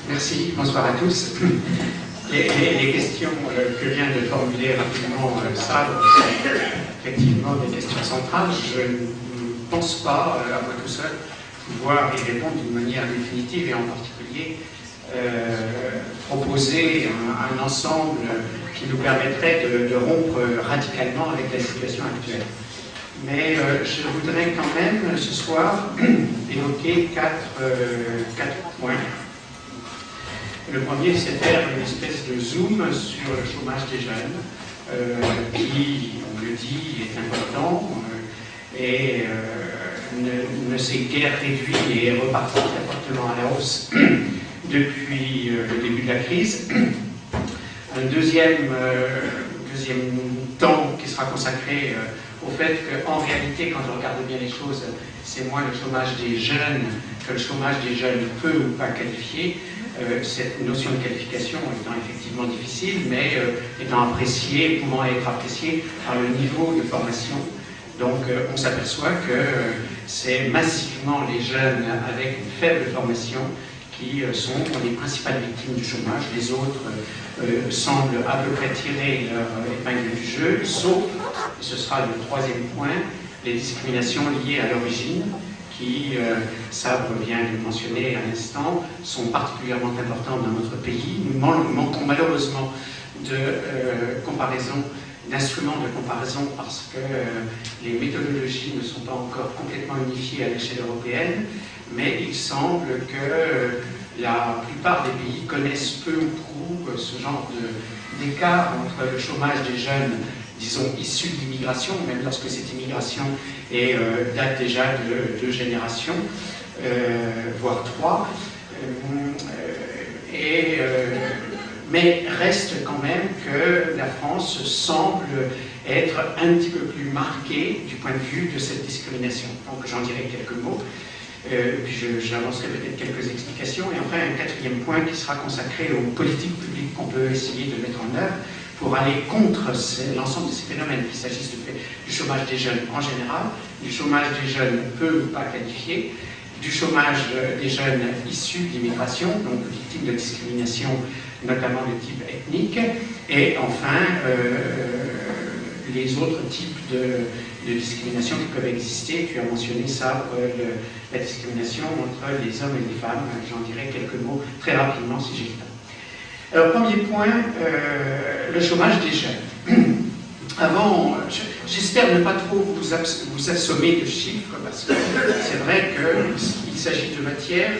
Merci, bonsoir à tous. Les questions que vient de formuler rapidement Sabre sont effectivement des questions centrales. Je ne pense pas, à moi tout seul, pouvoir y répondre d'une manière définitive et en particulier proposer un ensemble qui nous permettrait de rompre radicalement avec la situation actuelle. Mais je voudrais quand même ce soir évoquer quatre points. Le premier, c'est faire une espèce de zoom sur le chômage des jeunes, qui, on le dit, est important et ne s'est guère réduit et est reparti très fortement à la hausse depuis le début de la crise. Un deuxième temps qui sera consacré au fait qu'en réalité, quand on regarde bien les choses, c'est moins le chômage des jeunes que le chômage des jeunes peu ou pas qualifiés. Cette notion de qualification étant effectivement difficile, mais étant appréciée, pouvant être appréciée par le niveau de formation. Donc on s'aperçoit que c'est massivement les jeunes avec une faible formation qui sont les principales victimes du chômage. Les autres semblent à peu près tirer leur épingle du jeu, sauf, et ce sera le troisième point, les discriminations liées à l'origine, qui, Sabre vient de mentionner à l'instant, sont particulièrement importantes dans notre pays. Nous manquons malheureusement de comparaison, d'instruments de comparaison, parce que les méthodologies ne sont pas encore complètement unifiées à l'échelle européenne, mais il semble que la plupart des pays connaissent peu ou prou ce genre d'écart entre le chômage des jeunes, disons, issus de l'immigration, même lorsque cette immigration date déjà de 2 générations, voire 3. Mais reste quand même que la France semble être un petit peu plus marquée du point de vue de cette discrimination. Donc j'en dirai quelques mots, puis j'avancerai peut-être quelques explications, et enfin un quatrième point qui sera consacré aux politiques publiques qu'on peut essayer de mettre en œuvre pour aller contre l'ensemble de ces phénomènes, qu'il s'agisse du chômage des jeunes en général, du chômage des jeunes peu ou pas qualifiés, du chômage des jeunes issus d'immigration, donc victimes de discrimination, notamment de type ethnique, et enfin les autres types de discrimination qui peuvent exister. Tu as mentionné ça, la discrimination entre les hommes et les femmes. J'en dirai quelques mots très rapidement si j'ai le temps. Alors, premier point, le chômage des jeunes. Avant, j'espère ne pas trop vous assommer de chiffres, parce que c'est vrai qu'il s'agit de matière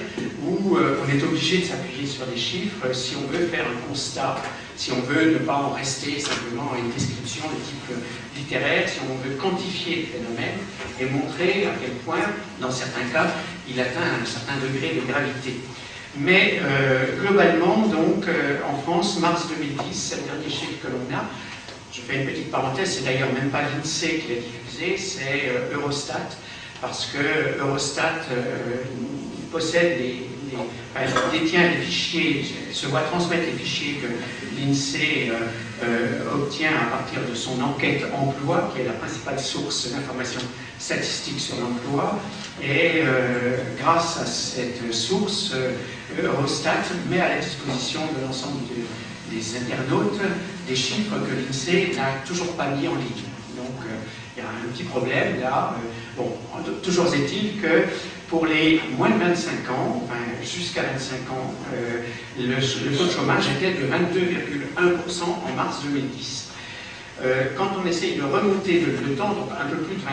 où on est obligé de s'appuyer sur des chiffres si on veut faire un constat, si on veut ne pas en rester simplement à une description de type littéraire, si on veut quantifier le phénomène et montrer à quel point, dans certains cas, il atteint un certain degré de gravité. Mais globalement, donc, en France, mars 2010, c'est le dernier chiffre que l'on a. Je fais une petite parenthèse, c'est d'ailleurs même pas l'INSEE qui l'a diffusé, c'est Eurostat, parce que Eurostat possède détient les fichiers, se voit transmettre les fichiers que l'INSEE obtient à partir de son enquête emploi, qui est la principale source d'informations statistiques sur l'emploi, et grâce à cette source, Eurostat met à la disposition de l'ensemble des internautes des chiffres que l'INSEE n'a toujours pas mis en ligne. Donc il y a un petit problème là. Bon, toujours est-il que pour les moins de 25 ans, enfin, jusqu'à 25 ans, le taux de chômage était de 22,1% en mars 2010. Quand on essaye de remonter le temps, donc un peu plus de 20%,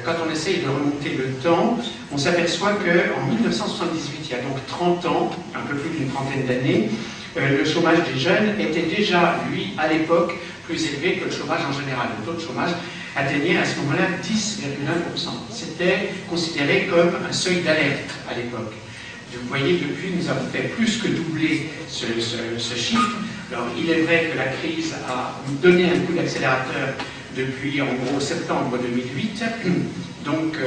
quand on essaye de remonter le temps, on s'aperçoit qu'en 1978, il y a donc 30 ans, un peu plus d'une trentaine d'années, le chômage des jeunes était déjà, lui, à l'époque, plus élevé que le chômage en général. Le taux de chômage atteignait à ce moment-là 10,1%. C'était considéré comme un seuil d'alerte à l'époque. Vous voyez, depuis, nous avons fait plus que doubler ce chiffre. Alors, il est vrai que la crise a donné un coup d'accélérateur depuis, en gros, septembre 2008. Donc,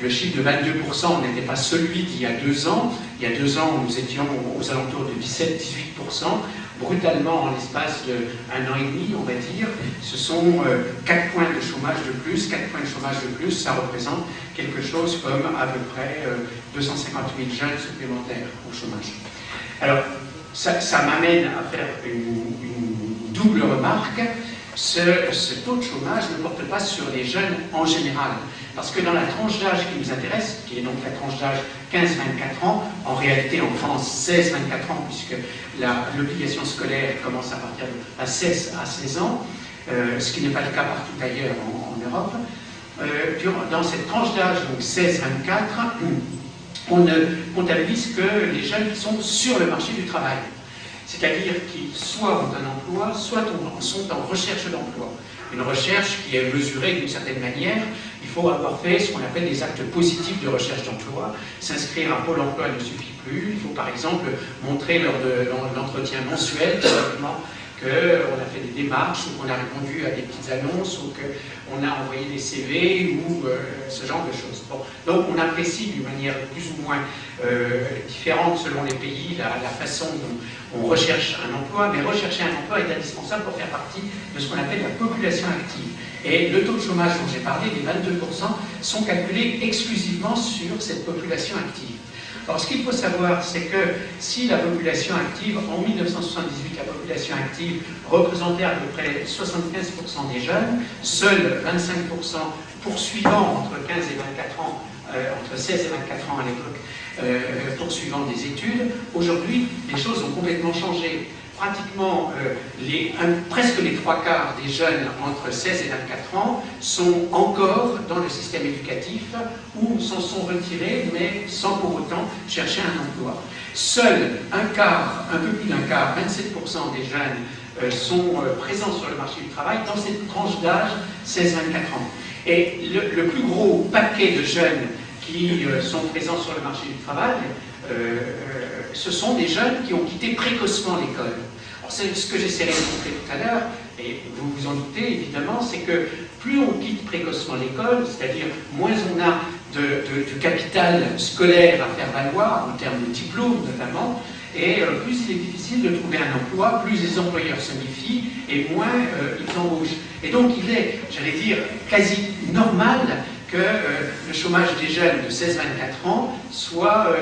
le chiffre de 22% n'était pas celui d'il y a 2 ans. Il y a 2 ans, nous étions aux alentours de 17-18%. brutalement en l'espace d'1 an et demi, on va dire. Ce sont 4 points de chômage de plus. 4 points de chômage de plus, ça représente quelque chose comme à peu près 250 000 jeunes supplémentaires au chômage. Alors, ça m'amène à faire une double remarque. Ce taux de chômage ne porte pas sur les jeunes en général. Parce que dans la tranche d'âge qui nous intéresse, qui est donc la tranche d'âge 15-24 ans, en réalité en France 16-24 ans, puisque l'obligation scolaire commence à partir à 16 ans, ce qui n'est pas le cas partout ailleurs en Europe. Dans cette tranche d'âge, donc 16-24, on ne comptabilise que les jeunes qui sont sur le marché du travail. C'est-à-dire qui soit ont un emploi, soit sont en recherche d'emploi. Une recherche qui est mesurée d'une certaine manière. Il faut avoir fait ce qu'on appelle des actes positifs de recherche d'emploi. S'inscrire à Pôle emploi ne suffit plus. Il faut par exemple montrer lors de l'entretien mensuel qu'on a fait des démarches, ou qu'on a répondu à des petites annonces, ou qu'on a envoyé des CV, ou ce genre de choses. Bon. Donc on apprécie d'une manière plus ou moins différente selon les pays la façon dont on recherche un emploi, mais rechercher un emploi est indispensable pour faire partie de ce qu'on appelle la population active. Et le taux de chômage dont j'ai parlé, les 22%, sont calculés exclusivement sur cette population active. Alors, ce qu'il faut savoir, c'est que si la population active, en 1978, la population active représentait à peu près 75% des jeunes, seuls 25% poursuivant entre 15 et 24 ans, entre 16 et 24 ans à l'époque, poursuivant des études, aujourd'hui, les choses ont complètement changé. Pratiquement presque les 3/4 des jeunes entre 16 et 24 ans sont encore dans le système éducatif ou s'en sont retirés, mais sans pour autant chercher un emploi. Seul un peu plus d'un quart, 27% des jeunes sont présents sur le marché du travail dans cette tranche d'âge 16-24 ans. Et le plus gros paquet de jeunes qui sont présents sur le marché du travail, ce sont des jeunes qui ont quitté précocement l'école. C'est ce que j'essaierai de montrer tout à l'heure, et vous vous en doutez évidemment, c'est que plus on quitte précocement l'école, c'est-à-dire moins on a de capital scolaire à faire valoir, en termes de diplôme notamment, et plus il est difficile de trouver un emploi, plus les employeurs se méfient, et moins ils embauchent. Et donc il est, j'allais dire, quasi normal que le chômage des jeunes de 16-24 ans soit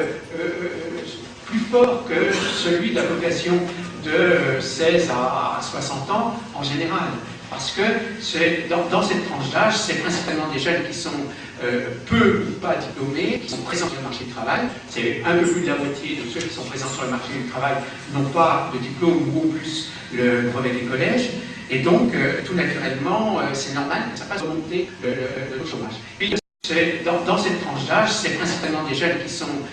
plus fort que celui de la population de 16 à 60 ans en général. Parce que dans cette tranche d'âge, c'est principalement des jeunes qui sont peu ou pas diplômés, qui sont présents sur le marché du travail. C'est un peu plus de la moitié de ceux qui sont présents sur le marché du travail n'ont pas de diplôme ou au plus le brevet des collèges. Et donc, tout naturellement, c'est normal que ça fasse remonter le chômage. Puis, dans cette tranche d'âge, c'est principalement des jeunes qui sont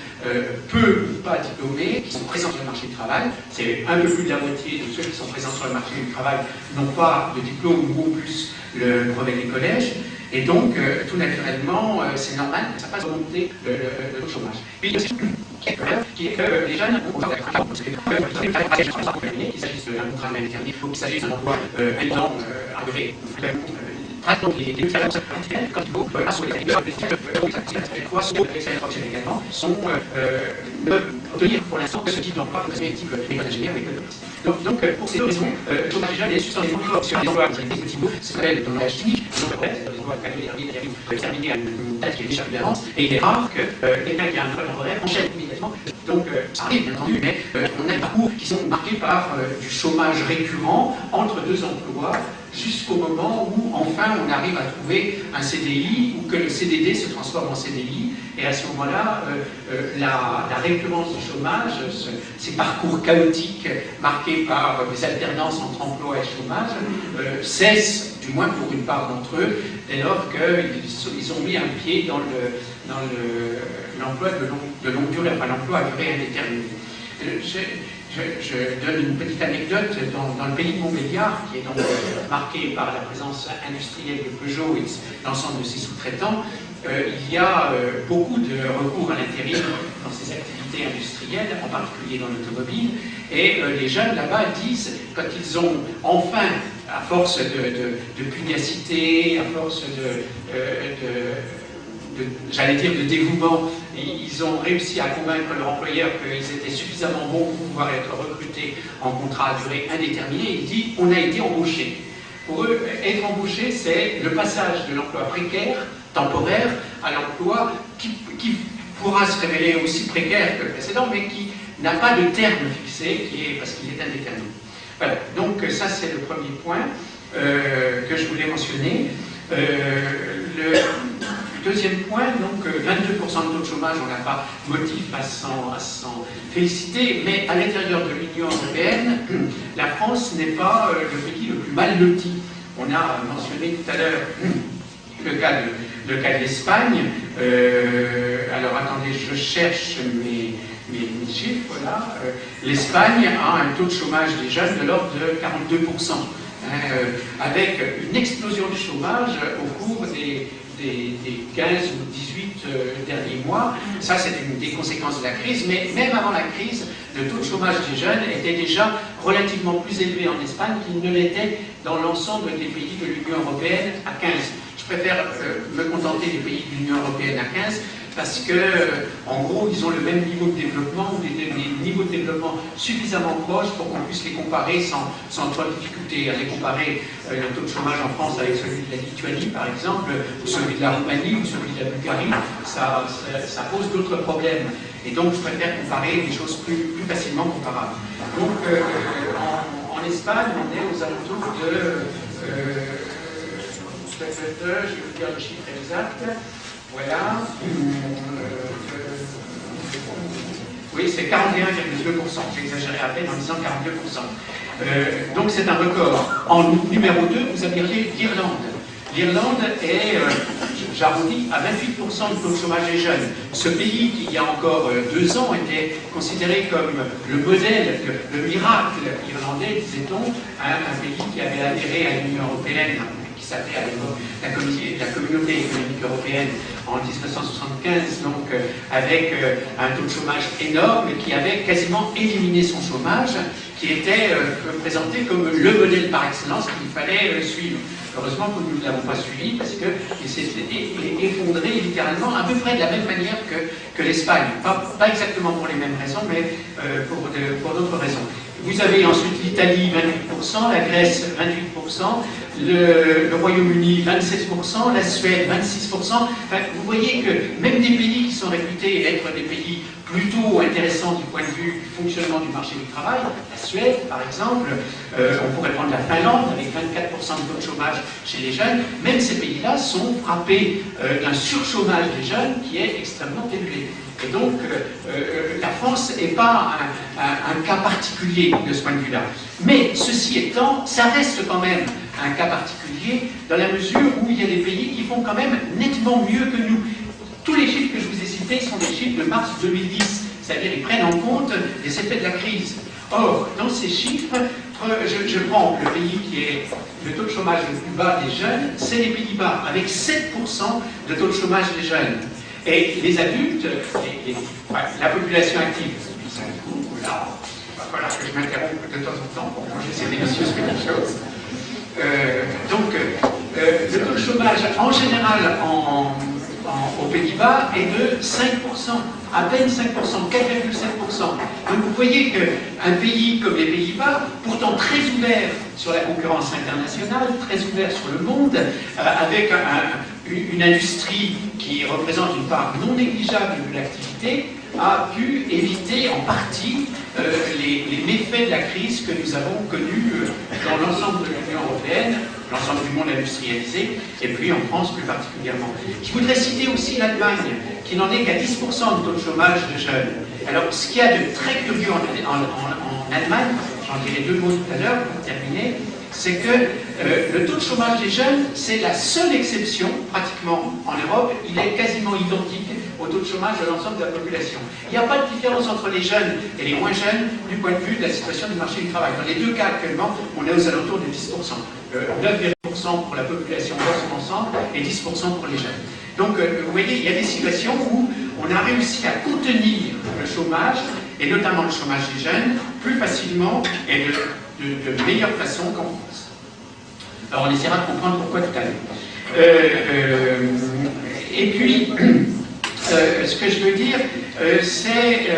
peu ou pas diplômés, qui sont présents sur le marché du travail. C'est un peu plus de la moitié de ceux qui sont présents sur le marché du travail n'ont pas de diplôme ou au plus le brevet des collèges. Et donc, tout naturellement, c'est normal que ça fasse remonter le chômage. Puis, qui est que les jeunes ont qu'il s'agisse d'un contrat indéterminé ou qu'il s'agisse d'un emploi évident, agréé, donc les différences quand il faut assurer également sont obtenir pour l'instant ce type d'emploi de type école d'ingénieur ou école de police. Donc pour ces deux raisons, le chômage jeune est substantiellement sur les emplois des petits bouts, ce qu'on appelle dans le langage technique, les emplois terminés à une date qui est déjà plus d'avance, et il est rare que quelqu'un qui a un emploi temporaire enchaîne immédiatement. Donc ça arrive bien entendu, mais on a des parcours qui sont marqués par du chômage récurrent entre deux emplois, jusqu'au moment où enfin on arrive à trouver un CDI ou que le CDD se transforme en CDI, et à ce moment-là, la récurrence du chômage, ces parcours chaotiques marqués par des alternances entre emploi et chômage, cessent, du moins pour une part d'entre eux, dès lors qu'ils ont mis un pied dans l'emploi de longue durée, enfin l'emploi à durée indéterminée. Je donne une petite anecdote dans le pays de Montbéliard, qui est donc marqué par la présence industrielle de Peugeot et l'ensemble de ses sous-traitants. Il y a beaucoup de recours à l'intérim dans ces activités industrielles, en particulier dans l'automobile, et les jeunes là-bas disent, quand ils ont enfin, à force de pugnacité, à force j'allais dire, de dévouement. Ils ont réussi à convaincre leur employeur qu'ils étaient suffisamment bons pour pouvoir être recrutés en contrat à durée indéterminée. Il dit, on a été embauchés. Pour eux, être embauché, c'est le passage de l'emploi précaire, temporaire, à l'emploi qui pourra se révéler aussi précaire que le précédent, mais qui n'a pas de terme fixé, parce qu'il est indéterminé. Voilà, donc ça c'est le premier point que je voulais mentionner. Le deuxième point, donc 22% de taux de chômage, on n'a pas motif à s'en féliciter, mais à l'intérieur de l'Union européenne, la France n'est pas le pays le plus mal loti. On a mentionné tout à l'heure le cas de l'Espagne. Alors attendez, je cherche mes chiffres là. L'Espagne a un taux de chômage des jeunes de l'ordre de 42%. Avec une explosion du chômage au cours des 15 ou 18 derniers mois. Ça, c'est une des conséquences de la crise, mais même avant la crise, le taux de chômage des jeunes était déjà relativement plus élevé en Espagne qu'il ne l'était dans l'ensemble des pays de l'Union européenne à 15. Je préfère me contenter des pays de l'Union européenne à 15, parce que, en gros, ils ont le même niveau de développement, ou des niveaux de développement suffisamment proches pour qu'on puisse les comparer sans trop de difficulté. À les comparer le taux de chômage en France avec celui de la Lituanie, par exemple, ou celui de la Roumanie, ou celui de la Bulgarie, ça pose d'autres problèmes. Et donc, je préfère comparer des choses plus facilement comparables. Donc, en Espagne, on est aux alentours de... je vais vous dire le chiffre exact. Voilà. Oui, c'est 41,2%. J'ai exagéré à peine en disant 42%. Donc c'est un record. En numéro 2, vous avez l'Irlande. L'Irlande est, j'arrondis, à 28% de taux de chômage des jeunes. Ce pays qui, il y a encore 2 ans, était considéré comme le modèle, le miracle irlandais, disait-on, un pays qui avait adhéré à l'Union européenne, qui s'appelait à l'époque la Communauté économique européenne en 1975, donc avec un taux de chômage énorme et qui avait quasiment éliminé son chômage, qui était présenté comme le modèle par excellence qu'il fallait suivre. Heureusement que nous ne l'avons pas suivi, parce qu'il s'est effondré littéralement à peu près de la même manière que l'Espagne. Pas exactement pour les mêmes raisons, mais pour d'autres raisons. Vous avez ensuite l'Italie, 28%, la Grèce, 28%, le Royaume-Uni, 27%, la Suède, 26%. Enfin, vous voyez que même des pays qui sont réputés être des pays plutôt intéressants du point de vue du fonctionnement du marché du travail, la Suède par exemple, on pourrait prendre la Finlande avec 24% de taux de chômage chez les jeunes, même ces pays-là sont frappés d'un surchômage des jeunes qui est extrêmement élevé. Et donc, la France n'est pas un cas particulier de ce point de vue-là. Mais, ceci étant, ça reste quand même un cas particulier dans la mesure où il y a des pays qui font quand même nettement mieux que nous. Tous les chiffres que je vous ai cités sont des chiffres de mars 2010, c'est-à-dire ils prennent en compte les effets de la crise. Or, dans ces chiffres, je prends le pays qui est le taux de chômage le plus bas des jeunes, c'est les Pays-Bas, avec 7% de taux de chômage des jeunes. Et les adultes, la population active, là, il va falloir que je m'interrompe de temps en temps pour manger ces délicieuses petites choses. Donc, le taux de chômage, en général, aux Pays-Bas, est de 5%, à peine 5%, 4,7%. Donc vous voyez qu'un pays comme les Pays-Bas, pourtant très ouvert sur la concurrence internationale, très ouvert sur le monde, avec une industrie qui représente une part non négligeable de l'activité, a pu éviter en partie les méfaits de la crise que nous avons connus dans l'ensemble de l'Union européenne, l'ensemble du monde industrialisé, et puis en France plus particulièrement. Je voudrais citer aussi l'Allemagne, qui n'en est qu'à 10% de taux de chômage de jeunes. Alors, ce qu'il y a de très curieux en Allemagne, j'en dirai 2 mots tout à l'heure pour terminer, c'est que le taux de chômage des jeunes, c'est la seule exception, pratiquement en Europe, il est quasiment identique au taux de chômage de l'ensemble de la population. Il n'y a pas de différence entre les jeunes et les moins jeunes du point de vue de la situation du marché du travail. Dans les 2 cas actuellement, on est aux alentours de 10%. 9,% pour la population dans son ensemble et 10% pour les jeunes. Donc, vous voyez, il y a des situations où on a réussi à contenir le chômage, et notamment le chômage des jeunes, plus facilement et de meilleure façon qu'en France. Alors, on essaiera de comprendre pourquoi tout à l'heure. Et puis, ce que je veux dire, c'est,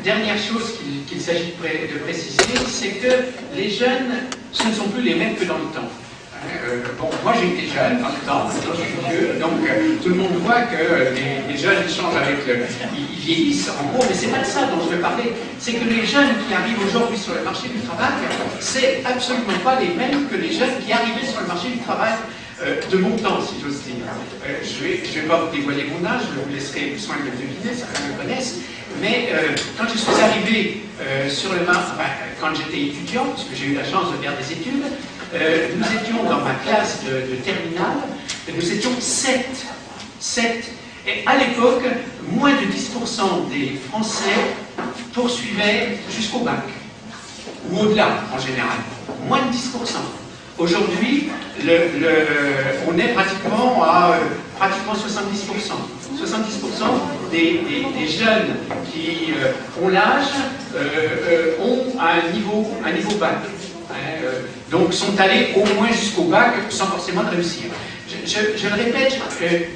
dernière chose qu'il s'agit de préciser, c'est que les jeunes, ce ne sont plus les mêmes que dans le temps. Bon, moi j'ai été jeune dans le temps, maintenant je suis vieux, donc tout le monde voit que les jeunes changent avec ils vieillissent en gros, mais c'est pas de ça dont je veux parler. C'est que les jeunes qui arrivent aujourd'hui sur le marché du travail, c'est absolument pas les mêmes que les jeunes qui arrivaient sur le marché du travail de mon temps, si j'ose dire. Je vais pas vous dévoiler mon âge, je vous laisserai le soin de le deviner, certains me connaissent, mais quand je suis arrivé sur le marché, enfin, quand j'étais étudiant, parce que j'ai eu la chance de faire des études, nous étions dans ma classe de terminale, nous étions 7. Et à l'époque, moins de 10% des Français poursuivaient jusqu'au bac, ou au-delà en général. Moins de 10%. Aujourd'hui, on est pratiquement à 70%. 70% des jeunes qui ont l'âge ont un niveau bac. Donc sont allés au moins jusqu'au bac sans forcément le réussir. Je le répète,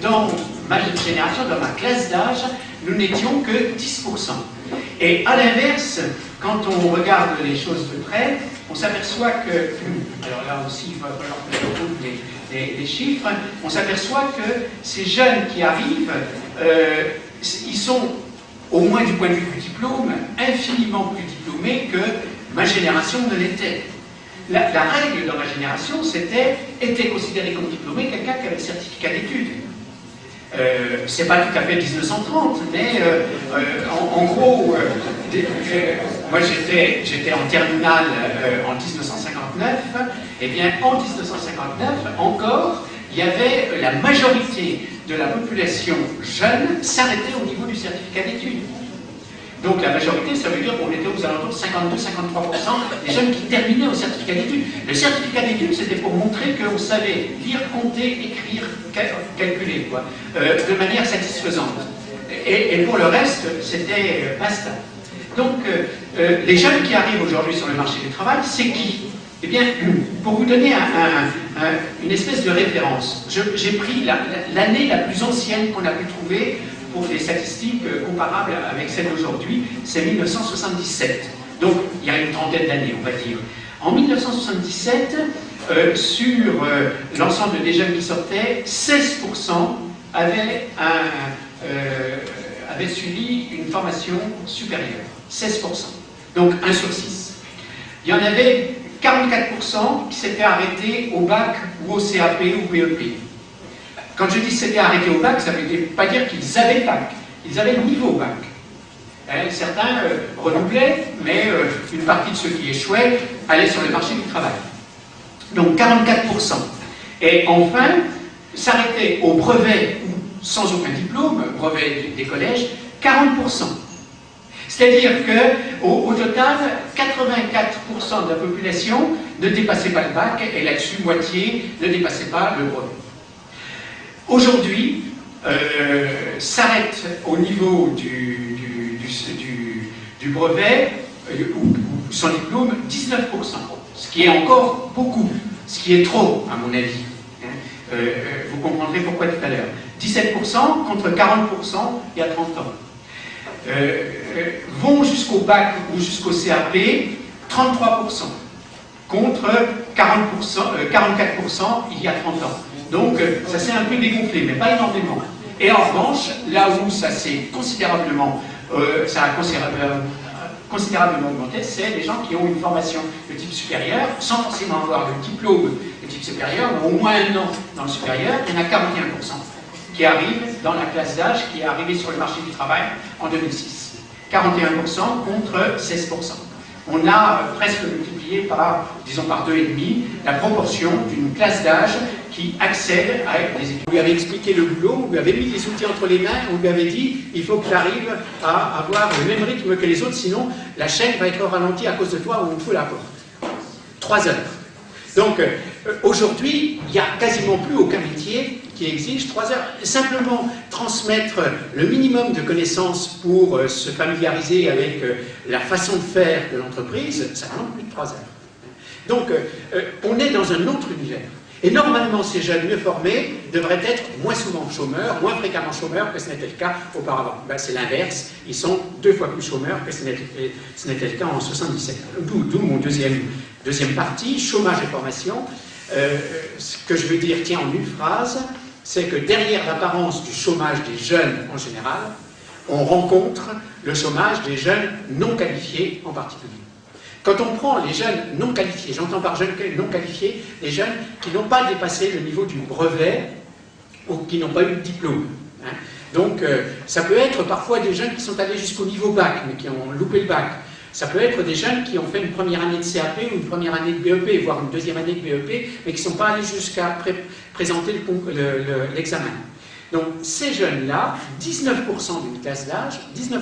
dans ma génération, dans ma classe d'âge, nous n'étions que 10%. Et à l'inverse, quand on regarde les choses de près, on s'aperçoit que, alors là aussi il va falloir que je retrouve les chiffres, on s'aperçoit que ces jeunes qui arrivent, ils sont, au moins du point de vue du diplôme, infiniment plus diplômés que ma génération ne l'était. La règle dans ma génération, était considéré comme diplômé quelqu'un qui avait le certificat d'études. C'est pas tout à fait 1930, mais en gros, moi j'étais en terminale en 1959, et bien en 1959 encore, il y avait la majorité de la population jeune s'arrêtait au niveau du certificat d'études. Donc la majorité, ça veut dire qu'on était aux alentours de 52-53% des jeunes qui terminaient au certificat d'études. Le certificat d'études, c'était pour montrer qu'on savait lire, compter, écrire, calculer, quoi, de manière satisfaisante. Et pour le reste, c'était basta. Donc les jeunes qui arrivent aujourd'hui sur le marché du travail, c'est qui? Eh bien, pour vous donner une espèce de référence, j'ai pris l'année la plus ancienne qu'on a pu trouver pour des statistiques comparables avec celles d'aujourd'hui, c'est 1977. Donc, il y a une trentaine d'années, on va dire. En 1977, sur l'ensemble des jeunes qui sortaient, 16% avaient suivi une formation supérieure. 16%. Donc, 1 sur 6. Il y en avait 44% qui s'étaient arrêtés au bac ou au CAP ou BEP. Quand je dis s'étaient arrêtés au bac, ça ne veut pas dire qu'ils avaient le bac. Ils avaient le niveau bac. Certains renouvelaient, mais une partie de ceux qui échouaient allaient sur le marché du travail. Donc 44%. Et enfin, s'arrêtaient au brevet ou sans aucun diplôme, brevet des collèges, 40%. C'est-à-dire qu'au total, 84% de la population ne dépassait pas le bac, et là-dessus, moitié ne dépassait pas le brevet. Aujourd'hui, s'arrête au niveau du brevet ou son diplôme 19%, ce qui est encore beaucoup, ce qui est trop à mon avis. Vous comprendrez pourquoi tout à l'heure. 17% contre 40% il y a 30 ans. Vont jusqu'au bac ou jusqu'au CAP 33% contre 44% il y a 30 ans. Donc ça s'est un peu dégonflé, mais pas énormément. Et en revanche, là où ça s'est considérablement, considérablement augmenté, c'est les gens qui ont une formation de type supérieur, sans forcément avoir le diplôme de type supérieur, mais au moins 1 an dans le supérieur. Il y en a 41% qui arrivent dans la classe d'âge qui est arrivée sur le marché du travail en 2006. 41% contre 16%. On a presque multiplié par, disons par 2,5, la proportion d'une classe d'âge qui accède avec des études. Vous lui avez expliqué le boulot, vous lui avez mis des outils entre les mains, vous lui avez dit il faut que j'arrive à avoir le même rythme que les autres, sinon la chaîne va être ralentie à cause de toi ou on te fout la porte. 3 heures. Donc aujourd'hui, il n'y a quasiment plus aucun métier qui exige 3 heures. Simplement transmettre le minimum de connaissances pour se familiariser avec la façon de faire de l'entreprise, ça demande plus de 3 heures. Donc on est dans un autre univers. Et normalement, ces jeunes mieux formés devraient être moins souvent chômeurs, moins fréquemment chômeurs que ce n'était le cas auparavant. Ben, c'est l'inverse, ils sont 2 fois plus chômeurs que ce n'était le cas en 77. D'où mon deuxième partie, chômage et formation. Ce que je veux dire, tiens, en une phrase, c'est que derrière l'apparence du chômage des jeunes en général, on rencontre le chômage des jeunes non qualifiés en particulier. Quand on prend les jeunes non qualifiés, j'entends par jeunes non qualifiés, les jeunes qui n'ont pas dépassé le niveau du brevet ou qui n'ont pas eu de diplôme. Hein. Donc, ça peut être parfois des jeunes qui sont allés jusqu'au niveau bac, mais qui ont loupé le bac. Ça peut être des jeunes qui ont fait une première année de CAP ou une première année de BEP, voire une deuxième année de BEP, mais qui ne sont pas allés jusqu'à présenter l'examen. Donc, ces jeunes-là, 19% d'une classe d'âge, 19%,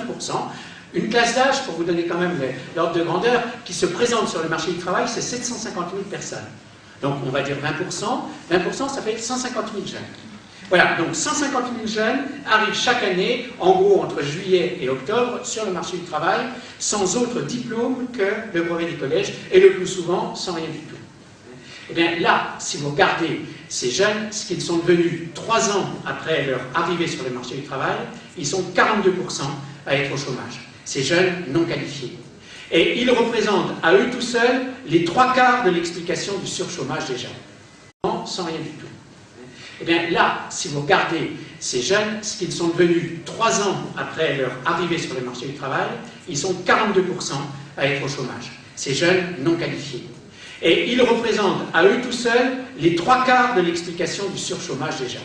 une classe d'âge, pour vous donner quand même l'ordre de grandeur, qui se présente sur le marché du travail, c'est 750 000 personnes. Donc on va dire 20%, 20% ça fait 150 000 jeunes. Voilà, donc 150 000 jeunes arrivent chaque année, en gros entre juillet et octobre, sur le marché du travail, sans autre diplôme que le brevet des collèges, et le plus souvent sans rien du tout. Eh bien là, si vous regardez ces jeunes, ce qu'ils sont devenus 3 ans après leur arrivée sur le marché du travail, ils sont 42% à être au chômage. Ces jeunes non qualifiés. Et ils représentent à eux tout seuls les 3/4 de l'explication du surchômage des jeunes. Sans rien du tout. Eh bien là, si vous regardez ces jeunes, ce qu'ils sont devenus 3 ans après leur arrivée sur le marché du travail, ils sont 42% à être au chômage. Ces jeunes non qualifiés. Et ils représentent à eux tout seuls les 3/4 de l'explication du surchômage des jeunes.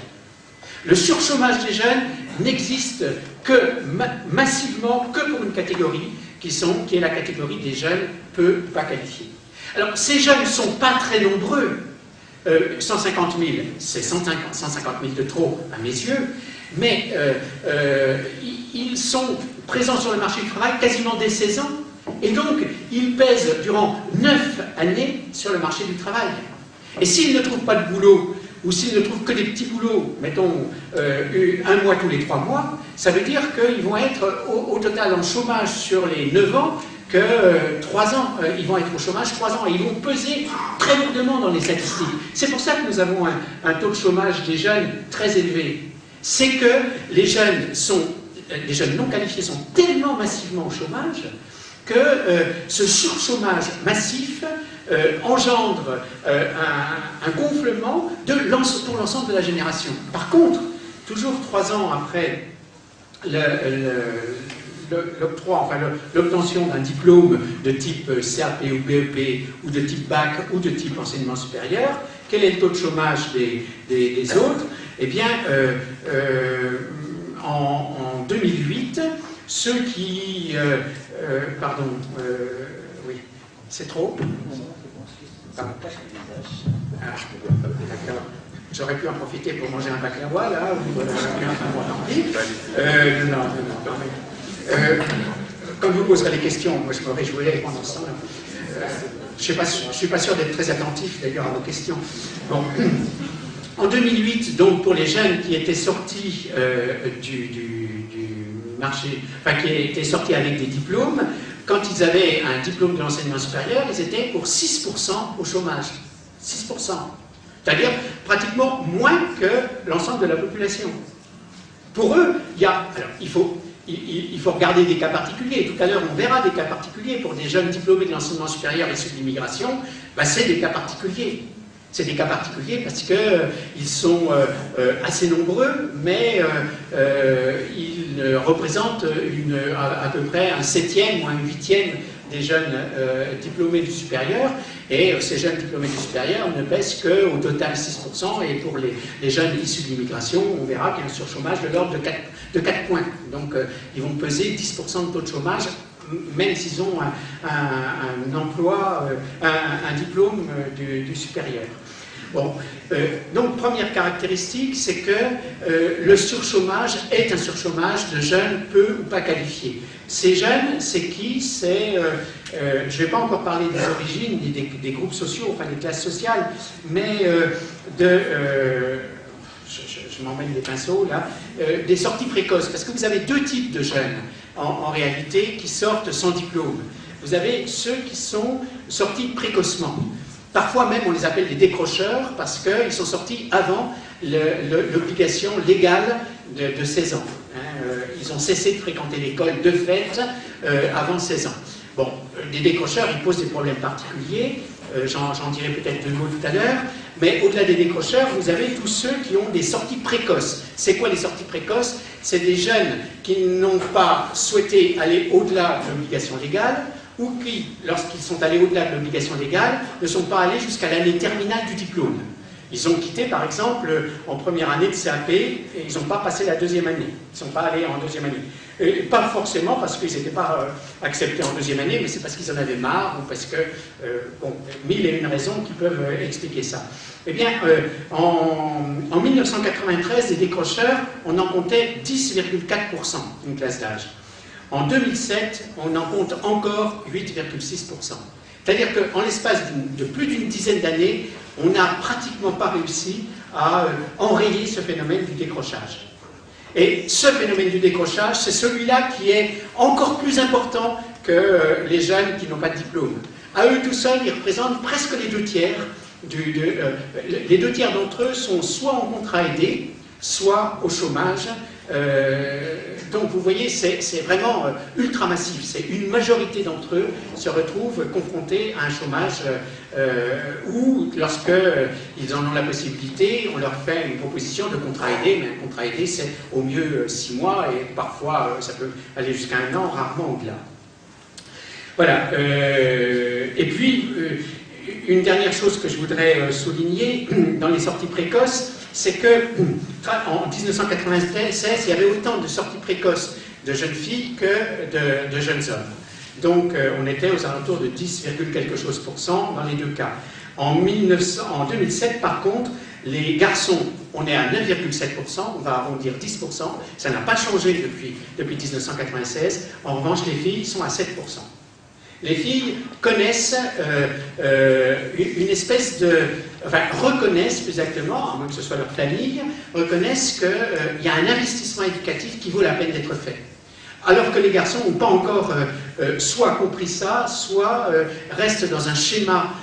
Le surchômage des jeunes n'existe que massivement que pour une catégorie qui est la catégorie des jeunes peu ou pas qualifiés. Alors ces jeunes ne sont pas très nombreux, 150 000, c'est 150 000 de trop à mes yeux, mais ils sont présents sur le marché du travail quasiment dès 16 ans, et donc ils pèsent durant 9 années sur le marché du travail. Et s'ils ne trouvent pas de boulot, ou s'ils ne trouvent que des petits boulots, mettons 1 mois tous les 3 mois, ça veut dire qu'ils vont être au total en chômage sur les 9 ans que 3 ans. Ils vont être au chômage 3 ans et ils vont peser très lourdement dans les statistiques. C'est pour ça que nous avons un taux de chômage des jeunes très élevé. C'est que les jeunes non qualifiés sont tellement massivement au chômage que ce surchômage massif engendre un gonflement pour l'ensemble de la génération. Par contre, toujours 3 ans après l'octroi, enfin l'obtention d'un diplôme de type CAP ou BEP, ou de type bac, ou de type enseignement supérieur, quel est le taux de chômage des autres? Eh bien, en 2008, ceux qui... oui, c'est trop? D'accord. J'aurais pu en profiter pour manger un baklava, là, ou comme vous poserez les questions, moi je me réjouirai pendant ce temps-là. Je ne suis pas sûr d'être très attentif d'ailleurs à vos questions. Bon. En 2008, donc pour les jeunes qui étaient sortis du marché, enfin qui étaient sortis avec des diplômes, quand ils avaient un diplôme de l'enseignement supérieur, ils étaient pour 6% au chômage. 6%. C'est-à-dire pratiquement moins que l'ensemble de la population. Pour eux, il faut regarder des cas particuliers. Tout à l'heure, on verra des cas particuliers. Pour des jeunes diplômés de l'enseignement supérieur issus de l'immigration, ben, c'est des cas particuliers. C'est des cas particuliers parce qu'ils sont assez nombreux, mais ils représentent à peu près un 7e ou un 8e des jeunes diplômés du supérieur, et ces jeunes diplômés du supérieur ne pèsent qu'au total 6%, et pour les jeunes issus de l'immigration, on verra qu'il y a un surchômage de l'ordre de 4 points. Donc ils vont peser 10% de taux de chômage, même s'ils ont un emploi, un diplôme du supérieur. Bon, donc première caractéristique, c'est que le surchômage est un surchômage de jeunes peu ou pas qualifiés. Ces jeunes, c'est qui? C'est, je ne vais pas encore parler des origines, des groupes sociaux, enfin des classes sociales, mais je m'emmène les pinceaux là, des sorties précoces, parce que vous avez 2 types de jeunes en réalité qui sortent sans diplôme. Vous avez ceux qui sont sortis précocement. Parfois même, on les appelle des décrocheurs parce qu'ils sont sortis avant l'obligation légale de 16 ans. Ils ont cessé de fréquenter l'école de fait avant 16 ans. Bon, des décrocheurs, ils posent des problèmes particuliers, j'en dirai peut-être 2 mots tout à l'heure, mais au-delà des décrocheurs, vous avez tous ceux qui ont des sorties précoces. C'est quoi les sorties précoces? C'est des jeunes qui n'ont pas souhaité aller au-delà de l'obligation légale, ou qui, lorsqu'ils sont allés au-delà de l'obligation légale, ne sont pas allés jusqu'à l'année terminale du diplôme. Ils ont quitté, par exemple, en première année de CAP, et ils n'ont pas passé la 2e année. Ils ne sont pas allés en 2e année. Et pas forcément parce qu'ils n'étaient pas acceptés en 2e année, mais c'est parce qu'ils en avaient marre, ou parce que, bon, 1001 raisons qui peuvent expliquer ça. Eh bien, en 1993, les décrocheurs, on en comptait 10,4% d'une classe d'âge. En 2007, on en compte encore 8,6%. C'est-à-dire qu'en l'espace de plus d'une dizaine d'années, on n'a pratiquement pas réussi à enrayer ce phénomène du décrochage. Et ce phénomène du décrochage, c'est celui-là qui est encore plus important que les jeunes qui n'ont pas de diplôme. À eux tout seuls, ils représentent presque les 2 tiers. Les 2 tiers d'entre eux sont soit en contrat aidé, soit au chômage. Donc vous voyez, c'est vraiment ultra massif. C'est une majorité d'entre eux se retrouvent confrontés à un chômage où, lorsqu'ils en ont la possibilité, on leur fait une proposition de contrat aidé, mais un contrat aidé c'est au mieux 6 mois et parfois ça peut aller jusqu'à 1 an, rarement au-delà. Voilà. Et puis, une dernière chose que je voudrais souligner dans les sorties précoces, c'est qu'en 1996, il y avait autant de sorties précoces de jeunes filles que de jeunes hommes. Donc on était aux alentours de 10, quelque chose % dans les 2 cas. En 2007, par contre, les garçons, on est à 9,7%, on va arrondir 10%, ça n'a pas changé depuis 1996. En revanche, les filles sont à 7%. Les filles connaissent une espèce de... Enfin, reconnaissent plus exactement, à moins que ce soit leur famille, reconnaissent qu'il y a un investissement éducatif qui vaut la peine d'être fait. Alors que les garçons n'ont pas encore soit compris ça, soit restent dans un schéma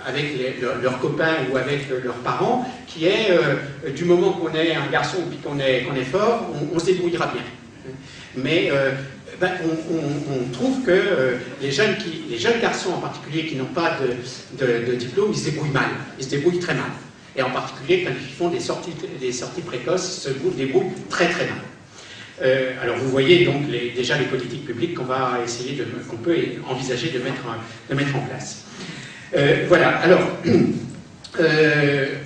avec leurs copains ou avec leurs parents, qui est, du moment qu'on est un garçon et qu'on est fort, on se débrouillera bien. Mais... on trouve que les jeunes garçons en particulier qui n'ont pas de diplôme, ils se débrouillent mal, ils se débrouillent très mal. Et en particulier quand ils font des sorties précoces, ils se débrouillent très très mal. Alors vous voyez donc déjà les politiques publiques qu'on peut envisager de mettre en place. Voilà, alors,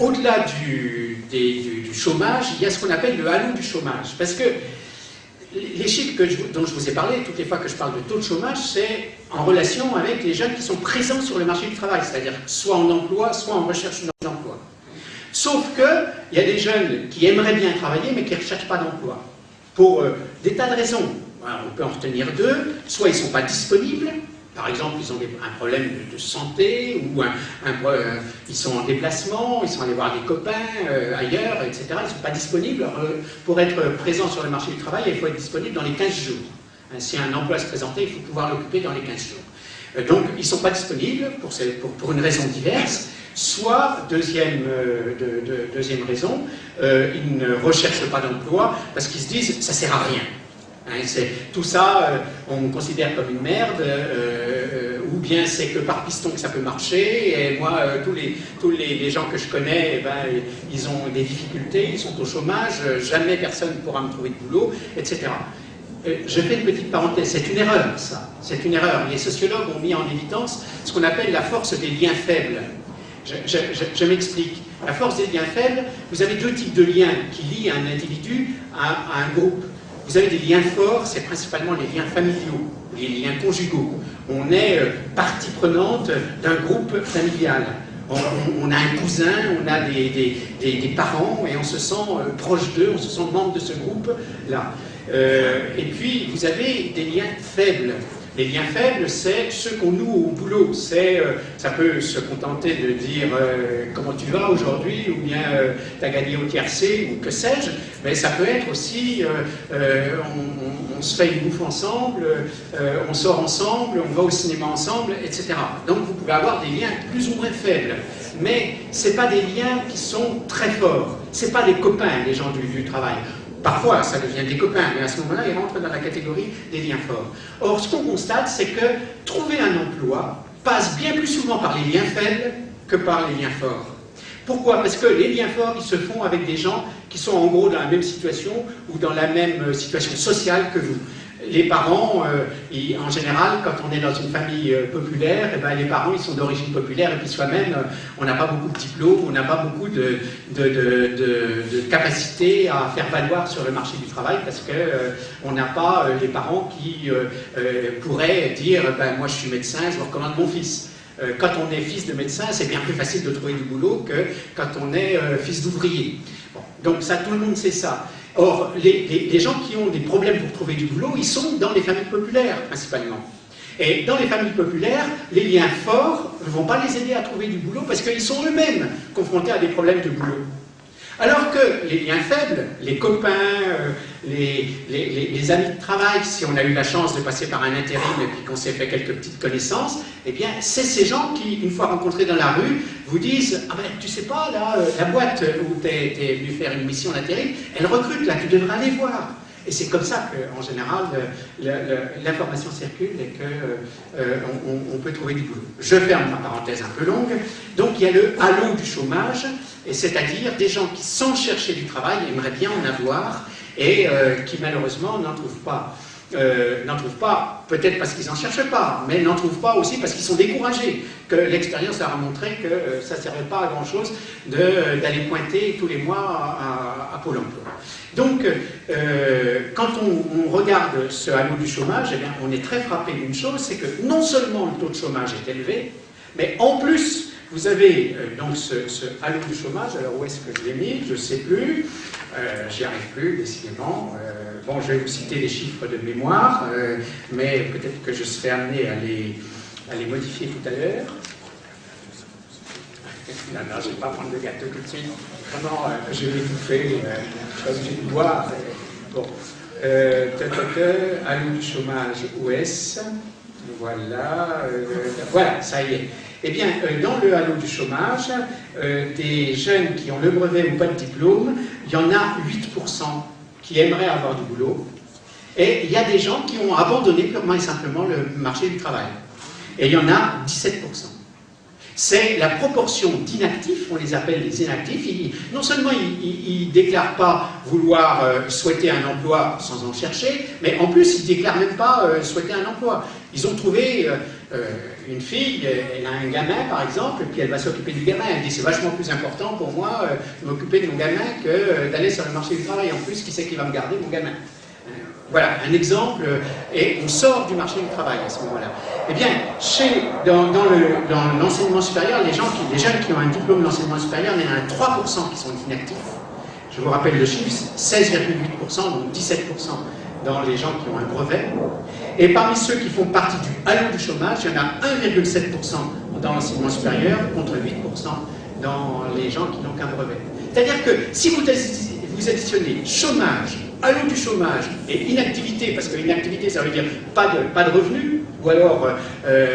au-delà du chômage, il y a ce qu'on appelle le halo du chômage, parce que les chiffres dont je vous ai parlé, toutes les fois que je parle de taux de chômage, c'est en relation avec les jeunes qui sont présents sur le marché du travail, c'est-à-dire soit en emploi, soit en recherche d'emploi. Sauf qu'il y a des jeunes qui aimeraient bien travailler, mais qui ne recherchent pas d'emploi. Pour des tas de raisons. Alors, on peut en retenir 2. Soit ils ne sont pas disponibles, par exemple, ils ont un problème de santé, ou ils sont en déplacement, ils sont allés voir des copains ailleurs, etc. Ils ne sont pas disponibles. Pour être présent sur le marché du travail, il faut être disponible dans les 15 jours. Si un emploi se présentait, il faut pouvoir l'occuper dans les 15 jours. Donc, ils ne sont pas disponibles pour une raison diverse. Soit, deuxième raison, ils ne recherchent pas d'emploi parce qu'ils se disent « ça ne sert à rien ». Tout ça, on me considère comme une merde, ou bien c'est que par piston que ça peut marcher, et moi, tous les gens que je connais, ils ont des difficultés, ils sont au chômage, jamais personne ne pourra me trouver de boulot, etc. Je fais une petite parenthèse, c'est une erreur, ça. C'est une erreur. Les sociologues ont mis en évidence ce qu'on appelle la force des liens faibles. Je m'explique. La force des liens faibles, vous avez 2 types de liens qui lient un individu à un groupe. Vous avez des liens forts, c'est principalement les liens familiaux, les liens conjugaux. On est partie prenante d'un groupe familial. On a un cousin, on a des parents, et on se sent proche d'eux, on se sent membre de ce groupe-là. Et puis, vous avez des liens faibles. Les liens faibles, c'est ceux qu'on noue au boulot. Ça peut se contenter de dire comment tu vas aujourd'hui, ou bien tu as gagné au tiercé, ou que sais-je, mais ça peut être aussi on se fait une bouffe ensemble, on sort ensemble, on va au cinéma ensemble, etc. Donc vous pouvez avoir des liens plus ou moins faibles, mais ce n'est pas des liens qui sont très forts. Ce n'est pas des copains, les gens du travail. Parfois, ça devient des copains, mais à ce moment-là, ils rentrent dans la catégorie des liens forts. Or, ce qu'on constate, c'est que trouver un emploi passe bien plus souvent par les liens faibles que par les liens forts. Pourquoi? Parce que les liens forts, ils se font avec des gens qui sont en gros dans la même situation ou dans la même situation sociale que vous. Les parents, en général, quand on est dans une famille populaire, eh ben, les parents ils sont d'origine populaire et puis soi-même, on n'a pas beaucoup de diplômes, on n'a pas beaucoup de capacité à faire valoir sur le marché du travail parce qu'on n'a pas les parents qui pourraient dire ben, « moi je suis médecin, je vous recommande mon fils ». Quand on est fils de médecin, c'est bien plus facile de trouver du boulot que quand on est fils d'ouvrier. Bon, donc ça, tout le monde sait ça. Or, les gens qui ont des problèmes pour trouver du boulot, ils sont dans les familles populaires, principalement. Et dans les familles populaires, les liens forts ne vont pas les aider à trouver du boulot parce qu'ils sont eux-mêmes confrontés à des problèmes de boulot. Alors que les liens faibles, les copains, les amis de travail, si on a eu la chance de passer par un intérim et puis qu'on s'est fait quelques petites connaissances, eh bien, c'est ces gens qui, une fois rencontrés dans la rue, vous disent « Ah ben, tu sais pas, là, la boîte où tu es venu faire une mission d'intérim, elle recrute, là, tu devrais aller voir. » Et c'est comme ça qu'en général, l'information circule et qu'on peut trouver du boulot. Je ferme ma parenthèse un peu longue. Donc, il y a le halo du chômage, c'est-à-dire des gens qui, sans chercher du travail, aimeraient bien en avoir et qui, malheureusement, n'en trouvent pas. N'en trouvent pas, peut-être parce qu'ils n'en cherchent pas, mais n'en trouvent pas aussi parce qu'ils sont découragés, que l'expérience leur a montré que ça ne servait pas à grand-chose d'aller pointer tous les mois à Pôle emploi. Donc, quand on regarde ce halo du chômage, eh bien, on est très frappé d'une chose, c'est que non seulement le taux de chômage est élevé, mais en plus, vous avez donc ce halo du chômage. Alors où est-ce que je l'ai mis? Je ne sais plus, j'y arrive plus, décidément. Bon, je vais vous citer les chiffres de mémoire, mais peut-être que je serai amené à les modifier tout à l'heure. Non, non, je ne vais pas prendre le gâteau tout de suite. Vraiment, je vais étouffer, je suis obligé de boire. Bon, halo du chômage OS, voilà, voilà, ça y est. Eh bien, dans le halo du chômage, des jeunes qui ont le brevet ou pas de diplôme, il y en a 8% qui aimeraient avoir du boulot, et il y a des gens qui ont abandonné purement et simplement le marché du travail. Et il y en a 17%. C'est la proportion d'inactifs, on les appelle les inactifs. Non seulement ils ne déclarent pas vouloir souhaiter un emploi sans en chercher, mais en plus ils ne déclarent même pas souhaiter un emploi. Ils ont trouvé une fille, elle a un gamin par exemple, et puis elle va s'occuper du gamin. Elle dit c'est vachement plus important pour moi de m'occuper de mon gamin que d'aller sur le marché du travail. En plus, qui c'est qui va me garder mon gamin? Voilà, un exemple, et on sort du marché du travail à ce moment-là. Eh bien, dans l'enseignement supérieur, les jeunes qui ont un diplôme d'enseignement supérieur, il y en a 3% qui sont inactifs. Je vous rappelle le chiffre, 16,8%, donc 17% dans les gens qui ont un brevet. Et parmi ceux qui font partie du halo du chômage, il y en a 1,7% dans l'enseignement supérieur, contre 8% dans les gens qui n'ont qu'un brevet. C'est-à-dire que si vous additionnez chômage, halo du chômage et inactivité, parce que inactivité ça veut dire pas de revenus, ou alors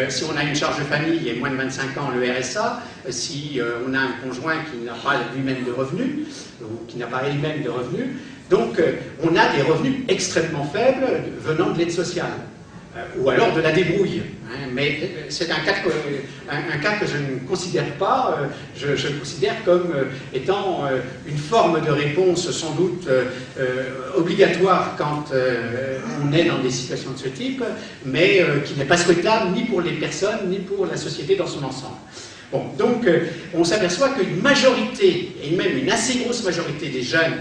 si on a une charge de famille et moins de 25 ans, le RSA, si on a un conjoint qui n'a pas lui-même de revenus, ou qui n'a pas elle-même de revenus, donc on a des revenus extrêmement faibles venant de l'aide sociale. Ou alors de la débrouille. Hein, mais c'est un cas que je ne considère pas, je le considère comme étant une forme de réponse sans doute obligatoire quand on est dans des situations de ce type, mais qui n'est pas souhaitable ni pour les personnes, ni pour la société dans son ensemble. Bon, donc on s'aperçoit qu'une majorité, et même une assez grosse majorité des jeunes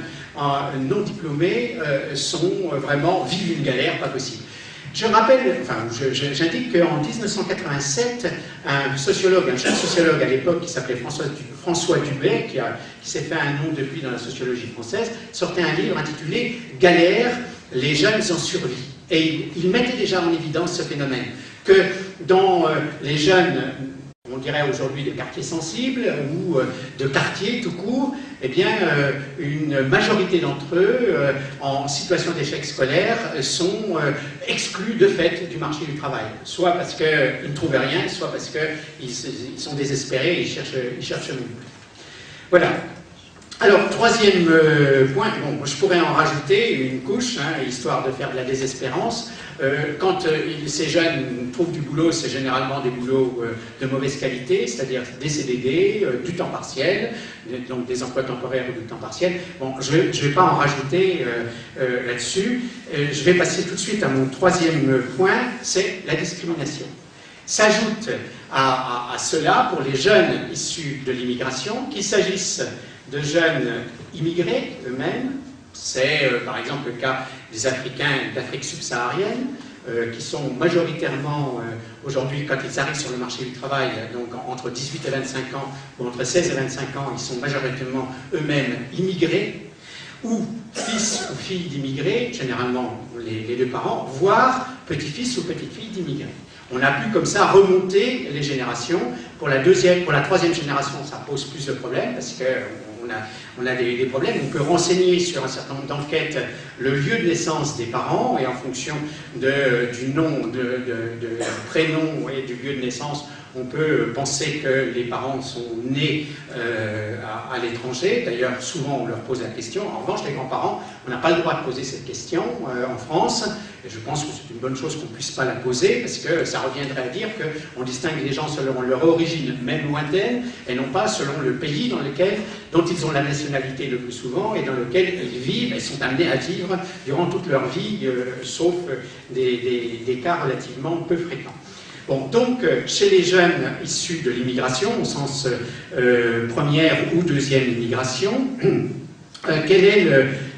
non diplômés vivent une galère pas possible. Je rappelle, j'indique qu'en 1987, un jeune sociologue à l'époque qui s'appelait François Dubet, qui s'est fait un nom depuis dans la sociologie française, sortait un livre intitulé « Galère, les jeunes en survie. Et ils mettaient déjà en évidence ce phénomène, que dans les jeunes, on dirait aujourd'hui de quartiers sensibles ou de quartiers tout court, eh bien, une majorité d'entre eux, en situation d'échec scolaire, sont exclus de fait du marché du travail. Soit parce qu'ils ne trouvent rien, soit parce qu'ils sont désespérés et ils cherchent mieux. Voilà. Alors, troisième point, bon, je pourrais en rajouter une couche, hein, histoire de faire de la désespérance. Quand ces jeunes trouvent du boulot, c'est généralement des boulots de mauvaise qualité, c'est-à-dire des CDD, du temps partiel, donc des emplois temporaires ou du temps partiel. Bon, je ne vais pas en rajouter là-dessus. Je vais passer tout de suite à mon troisième point, c'est la discrimination. S'ajoute à cela, pour les jeunes issus de l'immigration, qu'il s'agisse de jeunes immigrés eux-mêmes, c'est par exemple le cas des Africains d'Afrique subsaharienne, qui sont majoritairement, aujourd'hui, quand ils arrivent sur le marché du travail, donc entre 18 et 25 ans, ou entre 16 et 25 ans, ils sont majoritairement eux-mêmes immigrés, ou fils ou filles d'immigrés, généralement les deux parents, voire petit-fils ou petite-fille d'immigrés. On a pu comme ça remonter les générations. Pour la troisième génération, ça pose plus de problèmes, parce qu'on a des problèmes. On peut renseigner sur un certain nombre d'enquêtes le lieu de naissance des parents, et en fonction du nom, du prénom et du lieu de naissance, on peut penser que les parents sont nés à l'étranger. D'ailleurs, souvent on leur pose la question. En revanche, les grands-parents, on n'a pas le droit de poser cette question en France. Et je pense que c'est une bonne chose qu'on ne puisse pas la poser, parce que ça reviendrait à dire qu'on distingue les gens selon leur origine, même lointaine, et non pas selon le pays dont ils ont la nationalité le plus souvent, et dans lequel ils vivent et sont amenés à vivre durant toute leur vie, sauf des cas relativement peu fréquents. Bon, donc, chez les jeunes issus de l'immigration, au sens première ou deuxième immigration, quel est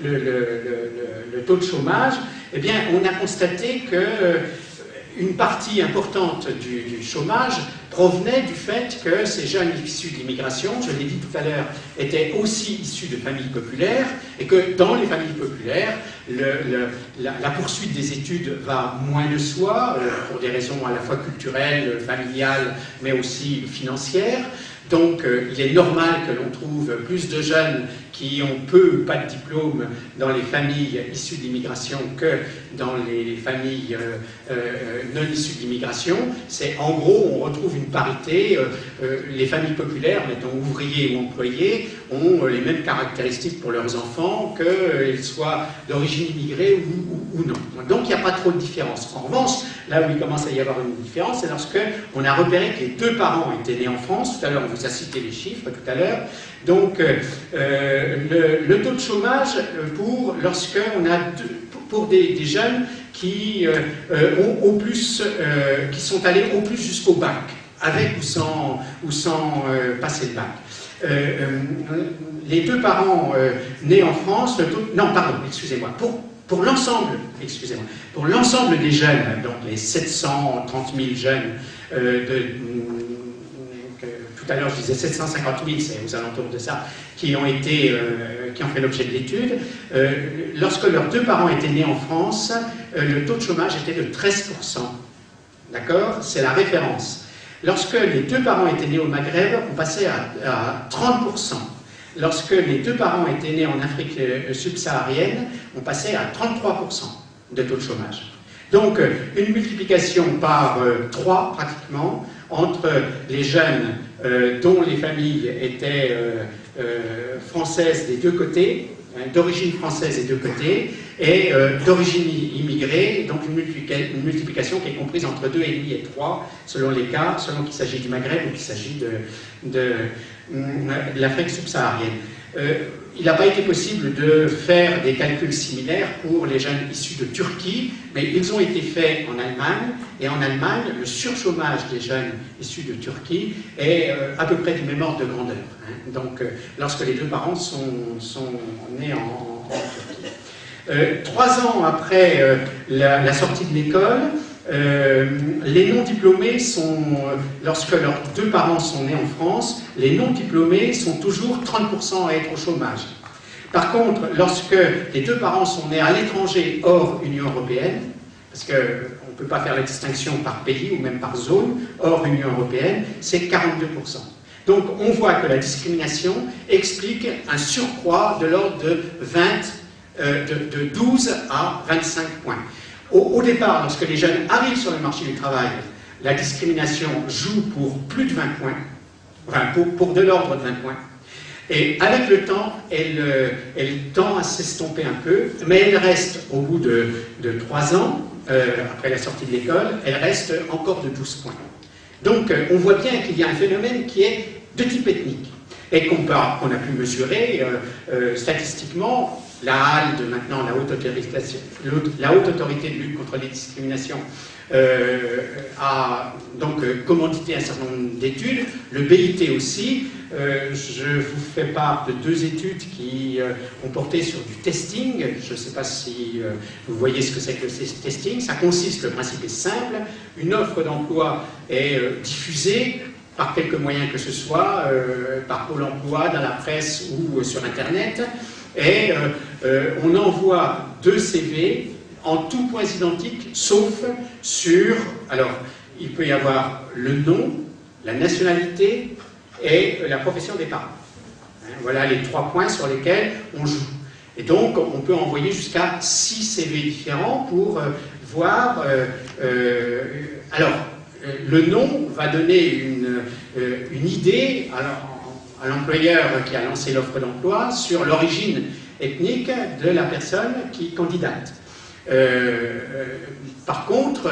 le taux de chômage? Eh bien, on a constaté qu'une partie importante du chômage provenait du fait que ces jeunes issus de l'immigration, je l'ai dit tout à l'heure, étaient aussi issus de familles populaires, et que dans les familles populaires, la poursuite des études va moins de soi, pour des raisons à la fois culturelles, familiales, mais aussi financières. Donc, il est normal que l'on trouve plus de jeunes qui ont peu ou pas de diplôme dans les familles issues d'immigration que dans les familles non issues d'immigration. C'est en gros, on retrouve une parité. Les familles populaires, mettons ouvriers ou employés, ont les mêmes caractéristiques pour leurs enfants, qu'ils soient d'origine immigrée ou non. Donc, il n'y a pas trop de différence. En revanche, là où il commence à y avoir une différence, c'est lorsque on a repéré que les deux parents étaient nés en France. Tout à l'heure, on vous a cité les chiffres tout à l'heure. Donc, le taux de chômage pour des jeunes qui sont allés au plus jusqu'au bac, avec ou sans passer le bac. Les deux parents nés en France, pour l'ensemble des jeunes, donc les 730 000 jeunes tout à l'heure je disais 750 000, c'est aux alentours de ça, qui ont fait l'objet de l'étude, lorsque leurs deux parents étaient nés en France, le taux de chômage était de 13%. D'accord? C'est la référence. Lorsque les deux parents étaient nés au Maghreb, on passait à 30%. Lorsque les deux parents étaient nés en Afrique subsaharienne, on passait à 33% de taux de chômage. Donc, une multiplication par 3, pratiquement, entre les jeunes dont les familles étaient françaises des deux côtés, d'origine française des deux côtés, et d'origine immigrée, donc une multiplication qui est comprise entre 2,5 et 3, selon les cas, selon qu'il s'agit du Maghreb ou qu'il s'agit de l'Afrique subsaharienne. Il n'a pas été possible de faire des calculs similaires pour les jeunes issus de Turquie, mais ils ont été faits en Allemagne, et en Allemagne, le surchômage des jeunes issus de Turquie est à peu près du même ordre de grandeur. Donc, lorsque les deux parents sont nés en Turquie. 3 ans après la sortie de l'école, les non-diplômés lorsque leurs deux parents sont nés en France, les non-diplômés sont toujours 30% à être au chômage. Par contre, lorsque les deux parents sont nés à l'étranger hors Union européenne, parce qu'on ne peut pas faire la distinction par pays ou même par zone, hors Union européenne, c'est 42%. Donc on voit que la discrimination explique un surcroît de l'ordre de 12 à 25 points. Au départ, lorsque les jeunes arrivent sur le marché du travail, la discrimination joue pour plus de 20 points, enfin pour de l'ordre de 20 points. Et avec le temps, elle tend à s'estomper un peu, mais elle reste, au bout de 3 ans, après la sortie de l'école, elle reste encore de 12 points. Donc on voit bien qu'il y a un phénomène qui est de type ethnique, et qu'on a pu mesurer statistiquement. La HALD, maintenant la Haute Autorité de lutte contre les discriminations, a donc commandité un certain nombre d'études, le BIT aussi. Je vous fais part de 2 études qui ont porté sur du testing. Je ne sais pas si vous voyez ce que c'est que le testing. Ça consiste, le principe est simple, une offre d'emploi est diffusée par quelque moyen que ce soit, par Pôle emploi, dans la presse ou sur Internet, et on envoie 2 CV en tous points identiques, sauf sur, alors il peut y avoir le nom, la nationalité et la profession des parents. Voilà les 3 points sur lesquels on joue. Et donc on peut envoyer jusqu'à 6 CV différents pour voir. Alors le nom va donner une idée à l'employeur qui a lancé l'offre d'emploi sur l'origine ethnique de la personne qui candidate. Par contre,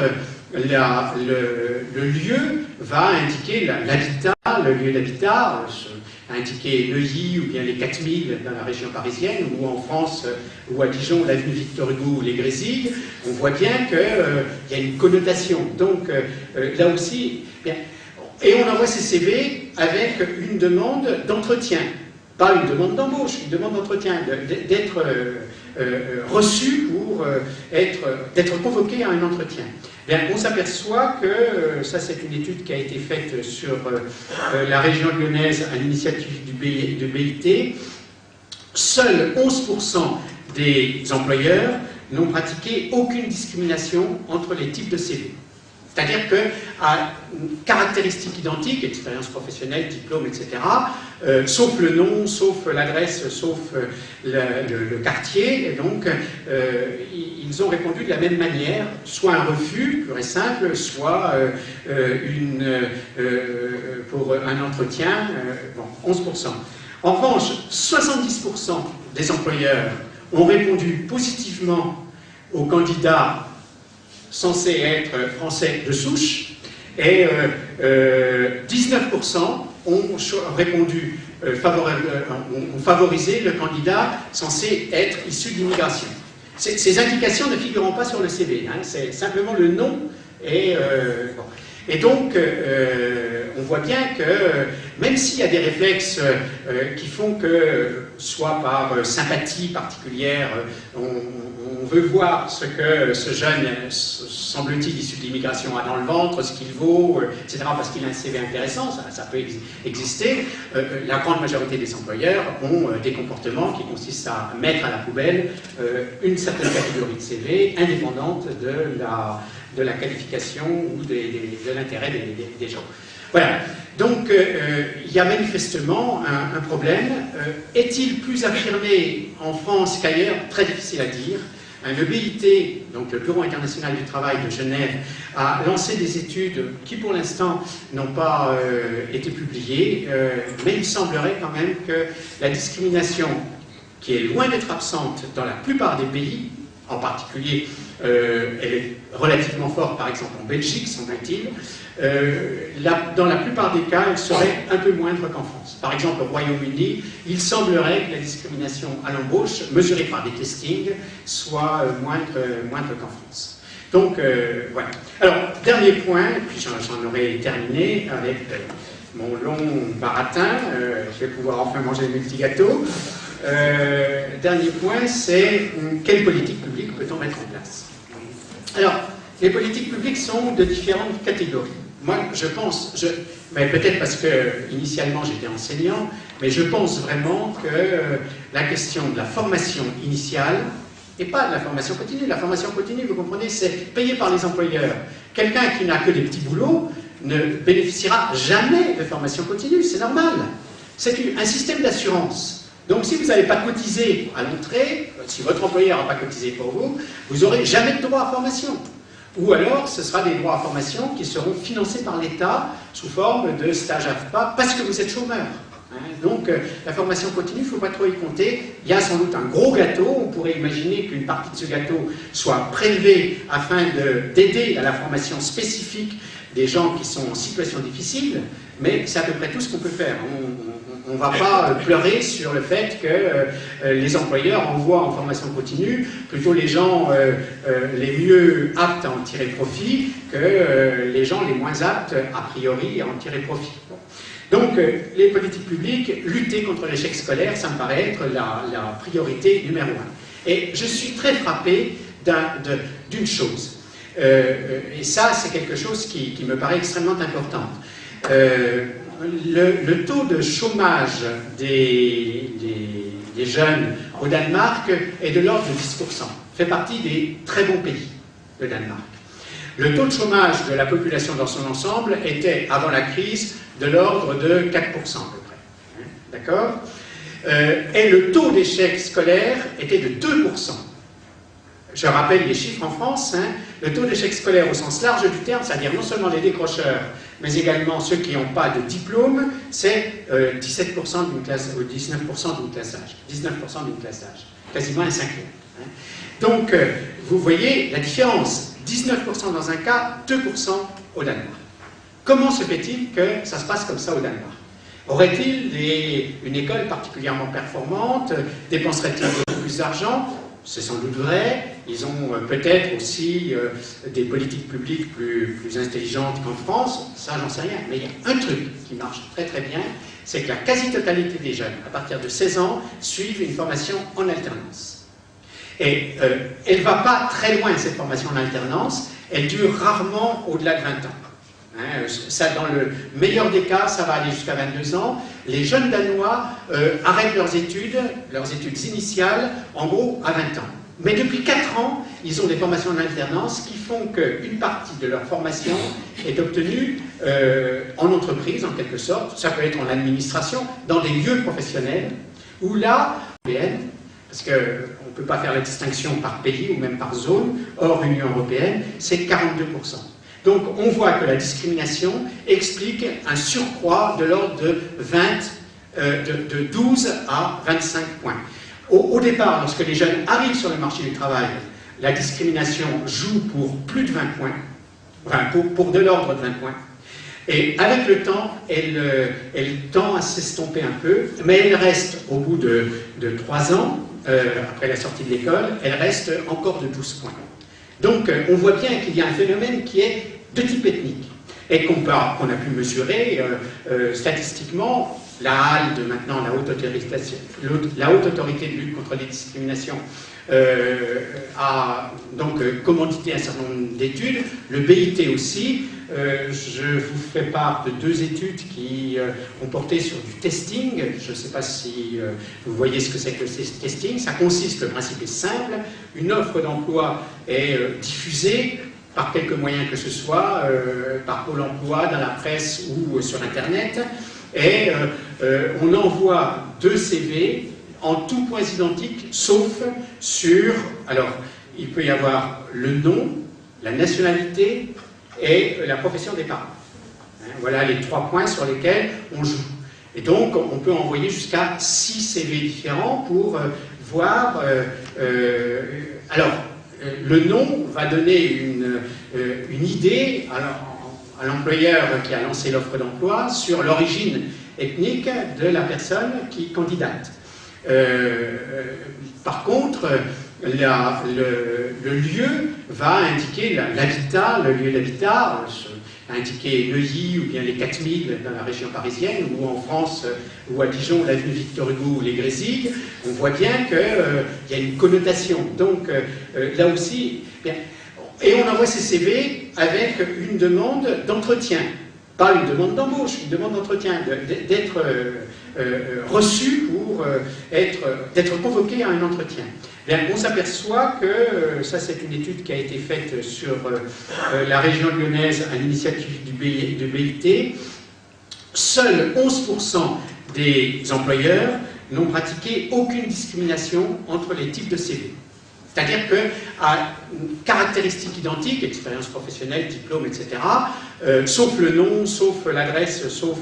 le lieu va indiquer l'habitat, le lieu d'habitat, indiquer Neuilly ou bien les 4000 dans la région parisienne, ou en France, ou à Dijon, l'avenue Victor Hugo ou les Grésilles. On voit bien qu'il y a une connotation. Donc là aussi, bien, et on envoie ces CV avec une demande d'entretien. Pas une demande d'embauche, une demande d'entretien, d'être reçu pour d'être convoqué à un entretien. Bien, on s'aperçoit que, ça c'est une étude qui a été faite sur la région lyonnaise à l'initiative du BIT, seuls 11% des employeurs n'ont pratiqué aucune discrimination entre les types de CV. C'est-à-dire qu'à caractéristiques identiques, expérience professionnelle, diplôme, etc., sauf le nom, sauf l'adresse, sauf le quartier, et donc ils ont répondu de la même manière, soit un refus, pur et simple, soit pour un entretien, bon, 11%. En revanche, 70% des employeurs ont répondu positivement aux candidats censés être français de souche, et 19% ont répondu, ont favorisé le candidat censé être issu de l'immigration. Ces indications ne figurent pas sur le CV, hein, c'est simplement le nom, et, bon. Et donc on voit bien que même s'il y a des réflexes qui font que, soit par sympathie particulière, on veut voir ce que ce jeune, semble-t-il, issu de l'immigration a dans le ventre, ce qu'il vaut, etc., parce qu'il a un CV intéressant, ça peut exister. La grande majorité des employeurs ont des comportements qui consistent à mettre à la poubelle une certaine catégorie de CV, indépendante de la qualification ou de l'intérêt des gens. Voilà. Donc, il y a manifestement un problème. Est-il plus affirmé en France qu'ailleurs? Très difficile à dire. Le BIT, donc le Bureau international du travail de Genève, a lancé des études qui, pour l'instant, n'ont pas été publiées, mais il semblerait quand même que la discrimination, qui est loin d'être absente dans la plupart des pays, en particulier, elle est relativement forte, par exemple, en Belgique, semble-t-il. Dans la plupart des cas, elle serait un peu moindre qu'en France. Par exemple, au Royaume-Uni, il semblerait que la discrimination à l'embauche, mesurée par des testings, soit moindre qu'en France. Donc, voilà. Alors, dernier point, puis j'en aurai terminé avec mon long baratin. Je vais pouvoir enfin manger le multigâteau. Dernier point, c'est quelle politique publique peut-on mettre en place? Alors, les politiques publiques sont de différentes catégories. moi, je pense, mais peut-être parce que initialement j'étais enseignant, mais je pense vraiment que la question de la formation initiale, et pas de la formation continue. La formation continue, vous comprenez, c'est payé par les employeurs. Quelqu'un qui n'a que des petits boulots ne bénéficiera jamais de formation continue, c'est normal. C'est un système d'assurance. Donc si vous n'avez pas cotisé à l'entrée, si votre employeur n'a pas cotisé pour vous, vous n'aurez jamais de droit à formation. Ou alors, ce sera des droits à formation qui seront financés par l'État sous forme de stage AFPA parce que vous êtes chômeur. Donc, la formation continue, il ne faut pas trop y compter. Il y a sans doute un gros gâteau. On pourrait imaginer qu'une partie de ce gâteau soit prélevée afin d'aider à la formation spécifique des gens qui sont en situation difficile, mais c'est à peu près tout ce qu'on peut faire. On ne va pas pleurer sur le fait que les employeurs envoient en formation continue plutôt les gens les mieux aptes à en tirer profit que les gens les moins aptes, a priori, à en tirer profit. Bon. Donc, les politiques publiques, lutter contre l'échec scolaire, ça me paraît être la priorité numéro 1. Et je suis très frappé d'une chose. Et ça, c'est quelque chose qui me paraît extrêmement important. Le taux de chômage des jeunes au Danemark est de l'ordre de 10%. Fait partie des très bons pays, le Danemark. Le taux de chômage de la population dans son ensemble était, avant la crise, de l'ordre de 4% à peu près. D'accord ? Et le taux d'échec scolaire était de 2%. Je rappelle les chiffres en France, le taux d'échec scolaire au sens large du terme, c'est-à-dire non seulement les décrocheurs, mais également ceux qui n'ont pas de diplôme, c'est 17% d'une classe, ou 19% d'une classe d'âge. 19% d'une classe d'âge, quasiment un cinquième. Donc, vous voyez la différence, 19% dans un cas, 2% au Danemark. Comment se fait-il que ça se passe comme ça au Danemark? Aurait-il une école particulièrement performante? Dépenserait-il beaucoup plus d'argent? C'est sans doute vrai. Ils ont peut-être aussi des politiques publiques plus intelligentes qu'en France. Ça, j'en sais rien. Mais il y a un truc qui marche très très bien, c'est que la quasi-totalité des jeunes, à partir de 16 ans, suivent une formation en alternance. Et elle ne va pas très loin, cette formation en alternance. Elle dure rarement au-delà de 20 ans. Ça, dans le meilleur des cas, ça va aller jusqu'à 22 ans. Les jeunes Danois arrêtent leurs études initiales, en gros, à 20 ans. Mais depuis 4 ans, ils ont des formations en alternance qui font qu'une partie de leur formation est obtenue en entreprise, en quelque sorte. Ça peut être en administration, dans des lieux professionnels, où là, parce qu'on ne peut pas faire la distinction par pays ou même par zone, hors Union européenne, c'est 42%. Donc on voit que la discrimination explique un surcroît de l'ordre de 12 à 25 points. Au départ, lorsque les jeunes arrivent sur le marché du travail, la discrimination joue pour plus de 20 points, enfin pour de l'ordre de 20 points. Et avec le temps, elle tend à s'estomper un peu, mais elle reste au bout de 3 ans, après la sortie de l'école, elle reste encore de 12 points. Donc, on voit bien qu'il y a un phénomène qui est de type ethnique et qu'on a pu mesurer statistiquement. La HALD, maintenant la Haute Autorité de lutte contre les discriminations, a donc commandité un certain nombre d'études, le BIT aussi. Je vous fais part de 2 études qui ont porté sur du testing. Je ne sais pas si vous voyez ce que c'est que le testing. Ça consiste, le principe est simple, une offre d'emploi est diffusée par quelque moyen que ce soit, par Pôle emploi, dans la presse ou sur Internet, et on envoie 2 CV en tous points identiques, sauf sur, alors, il peut y avoir le nom, la nationalité et la profession des parents. Voilà les 3 points sur lesquels on joue. Et donc, on peut envoyer jusqu'à 6 CV différents pour voir... alors, le nom va donner une idée à l'employeur qui a lancé l'offre d'emploi sur l'origine ethnique de la personne qui candidate. Par contre, le lieu va indiquer l'habitat, le lieu d'habitat, indiquer Neuilly ou bien les 4000 dans la région parisienne, ou en France, ou à Dijon, l'avenue Victor Hugo ou les Grésigues. On voit bien qu'il y a une connotation. Donc, là aussi, bien, Et on envoie ces CV avec une demande d'entretien. Pas une demande d'embauche, une demande d'entretien, d'être reçu pour d'être convoqué à un entretien. Bien, on s'aperçoit que, ça c'est une étude qui a été faite sur la région lyonnaise à l'initiative du BIT, seuls 11% des employeurs n'ont pratiqué aucune discrimination entre les types de CV. C'est-à-dire qu'à caractéristiques identiques, expérience professionnelle, diplôme, etc., sauf le nom, sauf l'adresse, sauf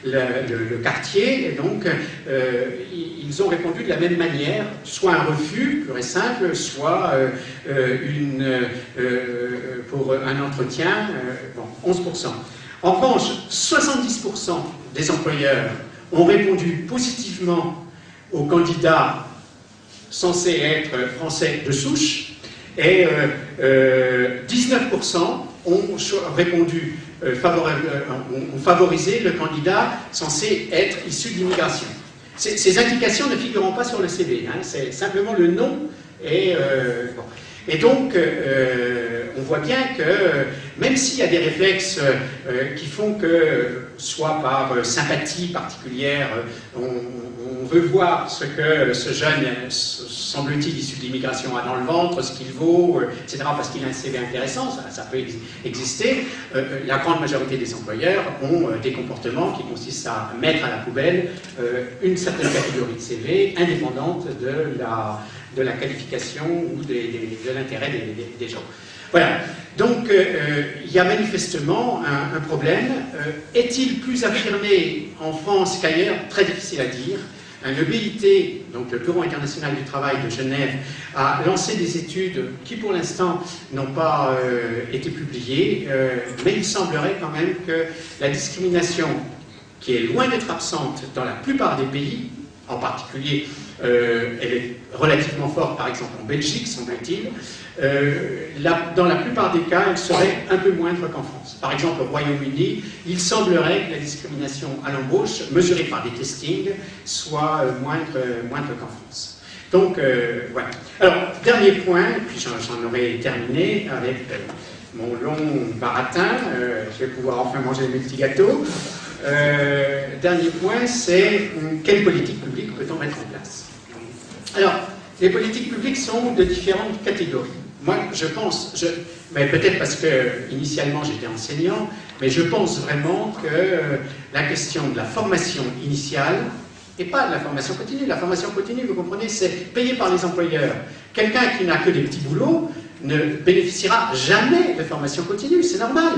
le quartier, et donc ils ont répondu de la même manière, soit un refus, pur et simple, soit pour un entretien, bon, 11%. En revanche, 70% des employeurs ont répondu positivement aux candidats censés être français de souche, et 19% ont répondu, ont favorisé le candidat censé être issu de l'immigration. Ces indications ne figurent pas sur le CV, hein, c'est simplement le nom. Bon. Et donc, on voit bien que, même s'il y a des réflexes qui font que, soit par sympathie particulière, on veut voir ce que ce jeune, semble-t-il, issu de l'immigration a dans le ventre, ce qu'il vaut, etc., parce qu'il a un CV intéressant, ça peut exister, la grande majorité des employeurs ont des comportements qui consistent à mettre à la poubelle une certaine catégorie de CV, indépendante de la qualification ou de l'intérêt des gens. Voilà. Donc, il y a manifestement un problème. Est-il plus affirmé en France qu'ailleurs? Très difficile à dire. Le BIT, donc le Bureau international du travail de Genève, a lancé des études qui, pour l'instant, n'ont pas été publiées, mais il semblerait quand même que la discrimination, qui est loin d'être absente dans la plupart des pays, en particulier, elle est relativement forte, par exemple, en Belgique, semble-t-il. Dans la plupart des cas, elle serait un peu moindre qu'en France. Par exemple, au Royaume-Uni, il semblerait que la discrimination à l'embauche, mesurée par des testings, soit moindre qu'en France. Donc, voilà. Alors, dernier point, puis j'en aurai terminé avec mon long baratin, je vais pouvoir enfin manger mes petits gâteaux. Dernier point, c'est quelle politique publique peut-on mettre en place? Alors, les politiques publiques sont de différentes catégories. Moi, je pense, mais peut-être parce que initialement j'étais enseignant, mais je pense vraiment que la question de la formation initiale, et pas de la formation continue, la formation continue, vous comprenez, c'est payé par les employeurs. Quelqu'un qui n'a que des petits boulots ne bénéficiera jamais de formation continue, c'est normal.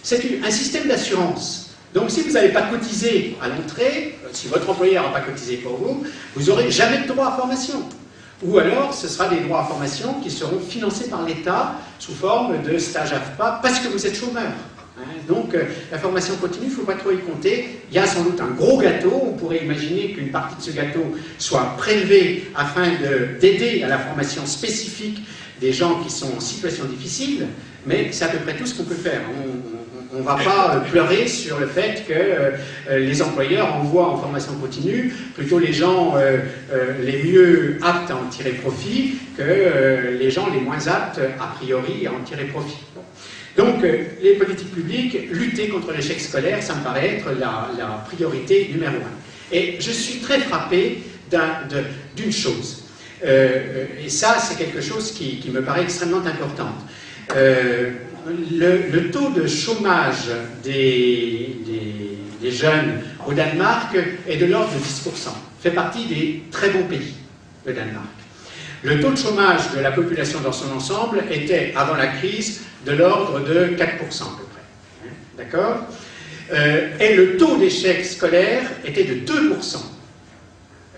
C'est un système d'assurance. Donc si vous n'avez pas cotisé à l'entrée, si votre employeur n'a pas cotisé pour vous, vous n'aurez jamais de droit à formation. Ou alors, ce sera des droits à formation qui seront financés par l'État sous forme de stage AFPA parce que vous êtes chômeur. Donc, la formation continue, il ne faut pas trop y compter. Il y a sans doute un gros gâteau. On pourrait imaginer qu'une partie de ce gâteau soit prélevée afin d'aider à la formation spécifique des gens qui sont en situation difficile, mais c'est à peu près tout ce qu'on peut faire. On ne va pas pleurer sur le fait que les employeurs envoient en formation continue plutôt les gens les mieux aptes à en tirer profit que les gens les moins aptes, a priori, à en tirer profit. Bon. Donc, les politiques publiques, lutter contre l'échec scolaire, ça me paraît être la priorité numéro 1. Et je suis très frappé d'une chose. Et ça, c'est quelque chose qui me paraît extrêmement important. Le taux de chômage des jeunes au Danemark est de l'ordre de 10%. Fait partie des très bons pays, le Danemark. Le taux de chômage de la population dans son ensemble était, avant la crise, de l'ordre de 4% à peu près. D'accord? Et le taux d'échec scolaire était de 2%.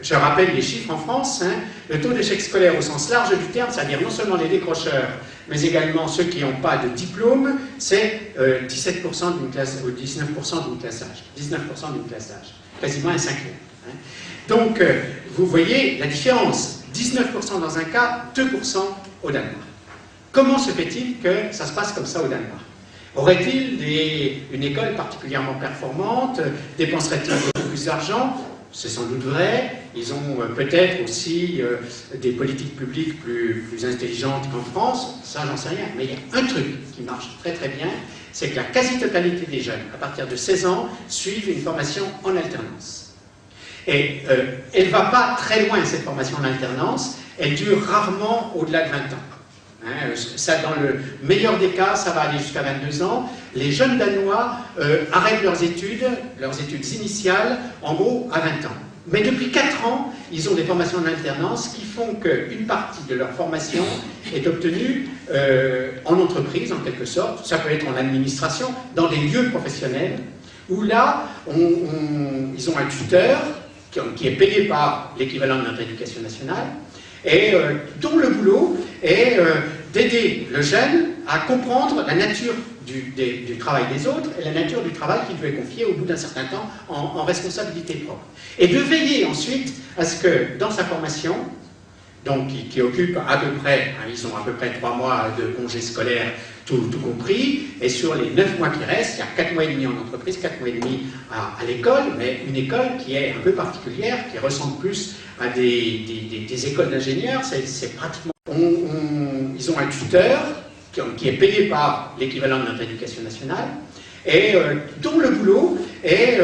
Je rappelle les chiffres en France, hein. Le taux d'échec scolaire au sens large du terme, c'est-à-dire non seulement les décrocheurs, mais également ceux qui n'ont pas de diplôme, c'est 17% d'une classe, ou 19% d'une classe d'âge. 19% d'une classe d'âge, quasiment un cinquième. Hein. Donc, vous voyez la différence, 19% dans un cas, 2% au Danemark. Comment se fait-il que ça se passe comme ça au Danemark? Aurait-il une école particulièrement performante? Dépenserait-il beaucoup plus d'argent? c'est sans doute vrai. Ils ont peut-être aussi des politiques publiques plus intelligentes qu'en France, ça j'en sais rien. Mais il y a un truc qui marche très très bien, c'est que la quasi-totalité des jeunes, à partir de 16 ans, suivent une formation en alternance. Et elle ne va pas très loin, cette formation en alternance, elle dure rarement au-delà de 20 ans. Hein, ça, dans le meilleur des cas, ça va aller jusqu'à 22 ans. Les jeunes Danois arrêtent leurs études initiales, en gros, à 20 ans. Mais depuis 4 ans, ils ont des formations en alternance qui font qu'une partie de leur formation est obtenue en entreprise, en quelque sorte. Ça peut être en administration, dans des lieux professionnels, où là, ils ont un tuteur qui est payé par l'équivalent de notre éducation nationale, et dont le boulot est d'aider le jeune à comprendre la nature du travail des autres et la nature du travail qu'il veut confier au bout d'un certain temps en responsabilité propre. Et de veiller ensuite à ce que dans sa formation, donc qui occupe à peu près, hein, ils ont à peu près 3 mois de congés scolaires, tout compris, et sur les 9 mois qui restent, il y a 4 mois et demi en entreprise, 4 mois et demi à l'école, mais une école qui est un peu particulière, qui ressemble plus à des écoles d'ingénieurs, c'est pratiquement... ils ont un tuteur qui est payé par l'équivalent de notre éducation nationale, et dont le boulot est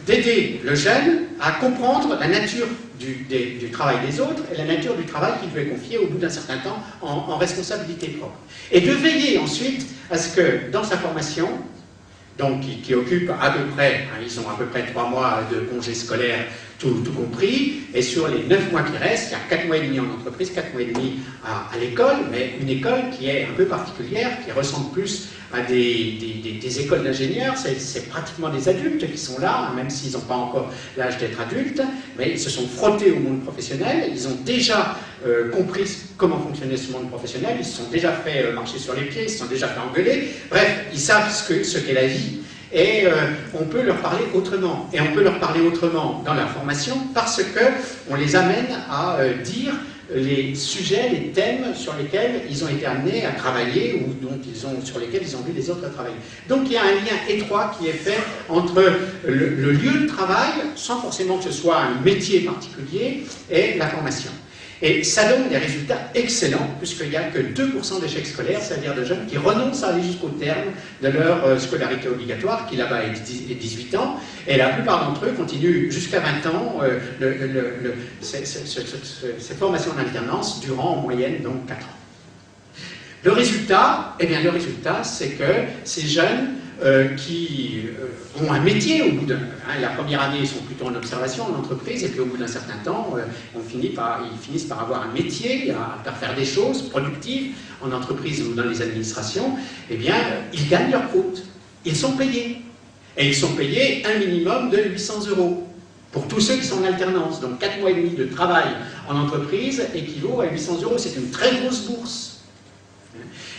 d'aider le jeune à comprendre la nature du travail des autres et la nature du travail qu'il veut confier au bout d'un certain temps en responsabilité propre. Et de veiller ensuite à ce que dans sa formation, donc qui occupe à peu près, hein, ils ont à peu près 3 mois de congés scolaires, tout compris, et sur les 9 mois qui restent, il y a 4 mois et demi en entreprise, 4 mois et demi à l'école, mais une école qui est un peu particulière, qui ressemble plus à des écoles d'ingénieurs, c'est pratiquement des adultes qui sont là, même s'ils n'ont pas encore l'âge d'être adultes, mais ils se sont frottés au monde professionnel, ils ont déjà compris comment fonctionnait ce monde professionnel, ils se sont déjà fait marcher sur les pieds, ils se sont déjà fait engueuler, bref, ils savent ce qu'est la vie, et on peut leur parler autrement. Et on peut leur parler autrement dans leur formation parce qu'on les amène à dire les sujets, les thèmes sur lesquels ils ont été amenés à travailler ou sur lesquels ils ont vu les autres travailler. Donc il y a un lien étroit qui est fait entre le lieu de travail, sans forcément que ce soit un métier particulier, et la formation. Et ça donne des résultats excellents, puisqu'il n'y a que 2% d'échecs scolaires, c'est-à-dire de jeunes qui renoncent à aller jusqu'au terme de leur scolarité obligatoire, qui là-bas est 18 ans, et la plupart d'entre eux continuent jusqu'à 20 ans cette formation en alternance durant en moyenne donc 4 ans. Le résultat, eh bien le résultat, c'est que ces jeunes qui ont un métier au bout de... la première année, ils sont plutôt en observation, en entreprise, et puis au bout d'un certain temps, ils finissent par avoir un métier, à faire des choses productives en entreprise ou dans les administrations, eh bien, ils gagnent leur croûte. Ils sont payés. Et ils sont payés un minimum de 800 € pour tous ceux qui sont en alternance. Donc 4 mois et demi de travail en entreprise équivaut à 800 €. C'est une très grosse bourse.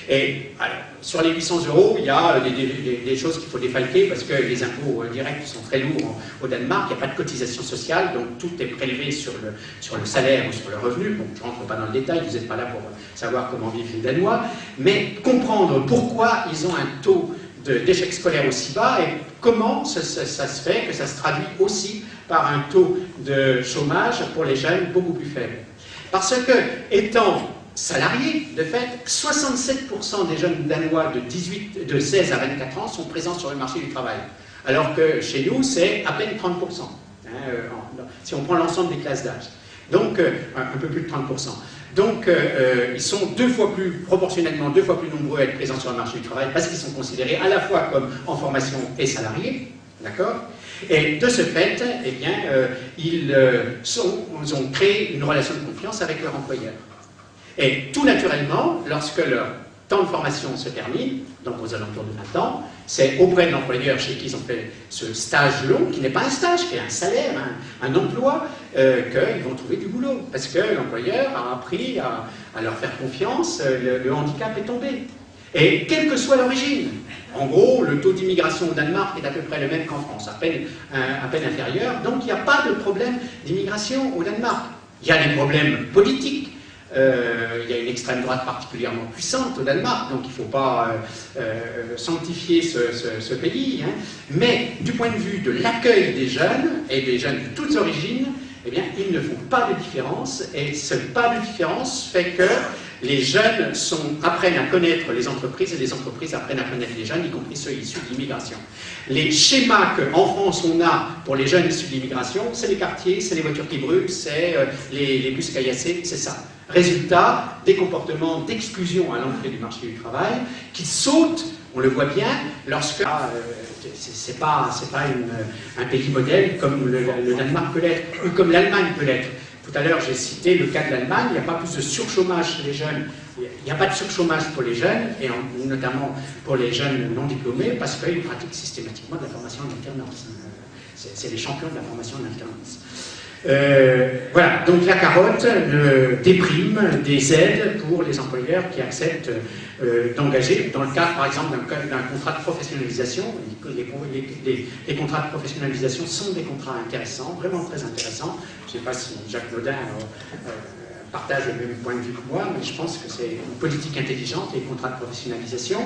Et alors, sur les 800 €, il y a des choses qu'il faut défalquer parce que les impôts directs sont très lourds au Danemark, il n'y a pas de cotisation sociale, donc tout est prélevé sur le salaire ou sur le revenu. Bon, je ne rentre pas dans le détail, vous n'êtes pas là pour savoir comment vivent les Danois, mais comprendre pourquoi ils ont un taux d'échec scolaire aussi bas et comment ça se fait que ça se traduit aussi par un taux de chômage pour les jeunes beaucoup plus faible. Parce que, étant salariés, de fait, 67% des jeunes Danois de 16 à 24 ans sont présents sur le marché du travail. Alors que chez nous, c'est à peine 30%, si on prend l'ensemble des classes d'âge. Donc, un peu plus de 30%. Donc, ils sont proportionnellement 2 fois plus nombreux à être présents sur le marché du travail parce qu'ils sont considérés à la fois comme en formation et salariés, d'accord ? Et de ce fait, eh bien, ils ont créé une relation de confiance avec leur employeur. Et tout naturellement, lorsque leur temps de formation se termine, donc aux alentours de 20 ans, c'est auprès de l'employeur chez qui ils ont fait ce stage long, qui n'est pas un stage, qui est un salaire, un emploi, qu'ils vont trouver du boulot. Parce que l'employeur a appris à leur faire confiance, le handicap est tombé. Et quelle que soit l'origine, en gros, le taux d'immigration au Danemark est à peu près le même qu'en France, à peine inférieur, donc il n'y a pas de problème d'immigration au Danemark. Il y a des problèmes politiques. Il y a une extrême droite particulièrement puissante au Danemark, donc il ne faut pas sanctifier ce pays. Hein. Mais du point de vue de l'accueil des jeunes, et des jeunes de toutes origines, eh bien, ils ne font pas de différence, et ce pas de différence fait que les jeunes apprennent à connaître les entreprises, et les entreprises apprennent à connaître les jeunes, y compris ceux issus de l'immigration. Les schémas qu'en France on a pour les jeunes issus de l'immigration, c'est les quartiers, c'est les voitures qui brûlent, c'est les bus caillassés, c'est ça. Résultat, des comportements d'exclusion à l'entrée du marché du travail qui sautent, on le voit bien, lorsque c'est pas un pays modèle comme le Danemark peut l'être, ou comme l'Allemagne peut l'être. Tout à l'heure, j'ai cité le cas de l'Allemagne, il n'y a pas plus de surchômage chez les jeunes. Il n'y a pas de surchômage pour les jeunes, et notamment pour les jeunes non diplômés, parce qu'ils pratiquent systématiquement de la formation en alternance. C'est les champions de la formation en alternance. Voilà, donc la carotte, des primes, des aides pour les employeurs qui acceptent d'engager, dans le cas par exemple d'un contrat de professionnalisation. Les contrats de professionnalisation sont des contrats intéressants, vraiment très intéressants. Je ne sais pas si Jacques Naudin partage le même point de vue que moi, mais je pense que c'est une politique intelligente, les contrats de professionnalisation.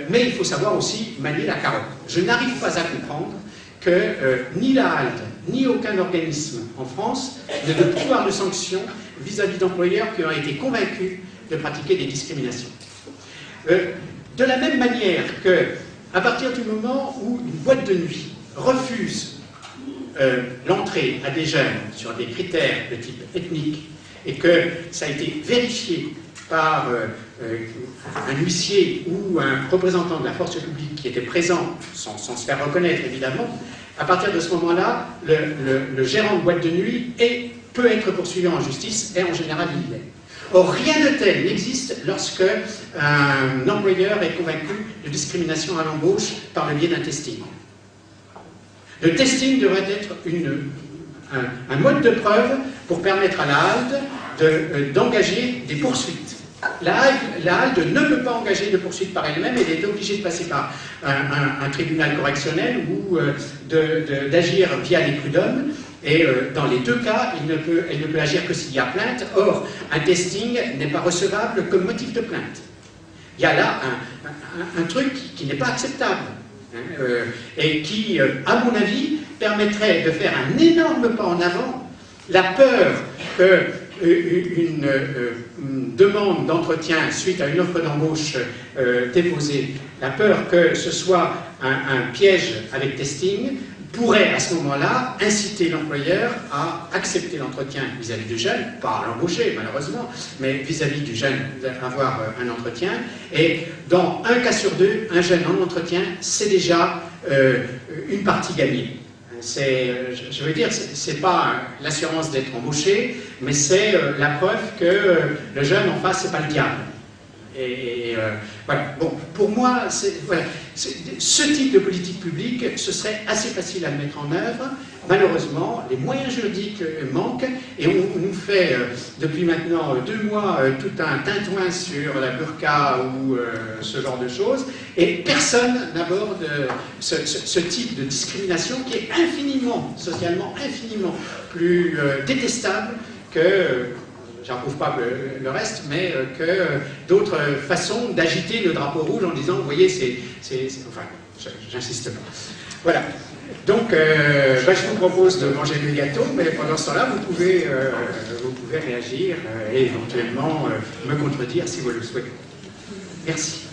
Mais il faut savoir aussi manier la carotte. Je n'arrive pas à comprendre que ni la HALDE, ni aucun organisme en France n'a de pouvoir de sanction vis-à-vis d'employeurs qui ont été convaincus de pratiquer des discriminations. De la même manière que, à partir du moment où une boîte de nuit refuse l'entrée à des jeunes sur des critères de type ethnique et que ça a été vérifié par un huissier ou un représentant de la force publique qui était présent, sans se faire reconnaître évidemment, à partir de ce moment-là, le gérant de boîte de nuit peut être poursuivi en justice et en général il l'est. Or, rien de tel n'existe lorsque un employeur est convaincu de discrimination à l'embauche par le biais d'un testing. Le testing devrait être un mode de preuve pour permettre à la HALDE d'engager des poursuites. La HALDE ne peut pas engager de poursuite par elle-même, elle est obligée de passer par un tribunal correctionnel ou d'agir via les prud'hommes. Et dans les deux cas, elle ne peut agir que s'il y a plainte. Or, un testing n'est pas recevable comme motif de plainte. Il y a là un truc qui n'est pas acceptable. Et qui, à mon avis, permettrait de faire un énorme pas en avant. La peur qu'une demande d'entretien suite à une offre d'embauche déposée, la peur que ce soit un piège avec testing, pourrait à ce moment-là inciter l'employeur à accepter l'entretien vis-à-vis du jeune, pas à l'embaucher malheureusement, mais vis-à-vis du jeune d'avoir un entretien. Et dans un cas sur deux, un jeune en entretien, c'est déjà une partie gagnée. Je veux dire, c'est pas l'assurance d'être embauché, mais c'est la preuve que le jeune en face, c'est pas le diable. Voilà. Bon, pour moi, voilà, ce type de politique publique, ce serait assez facile à mettre en œuvre. Malheureusement, les moyens juridiques manquent et on nous fait depuis maintenant 2 mois tout un tintouin sur la burqa ou ce genre de choses, et personne n'aborde ce type de discrimination qui est infiniment, socialement, infiniment plus détestable que... j'approuve pas le reste, mais que d'autres façons d'agiter le drapeau rouge en disant, vous voyez, enfin, j'insiste pas. Voilà. Donc, je vous propose de manger le gâteau, mais pendant ce temps-là, vous pouvez réagir et éventuellement me contredire si vous le souhaitez. Merci.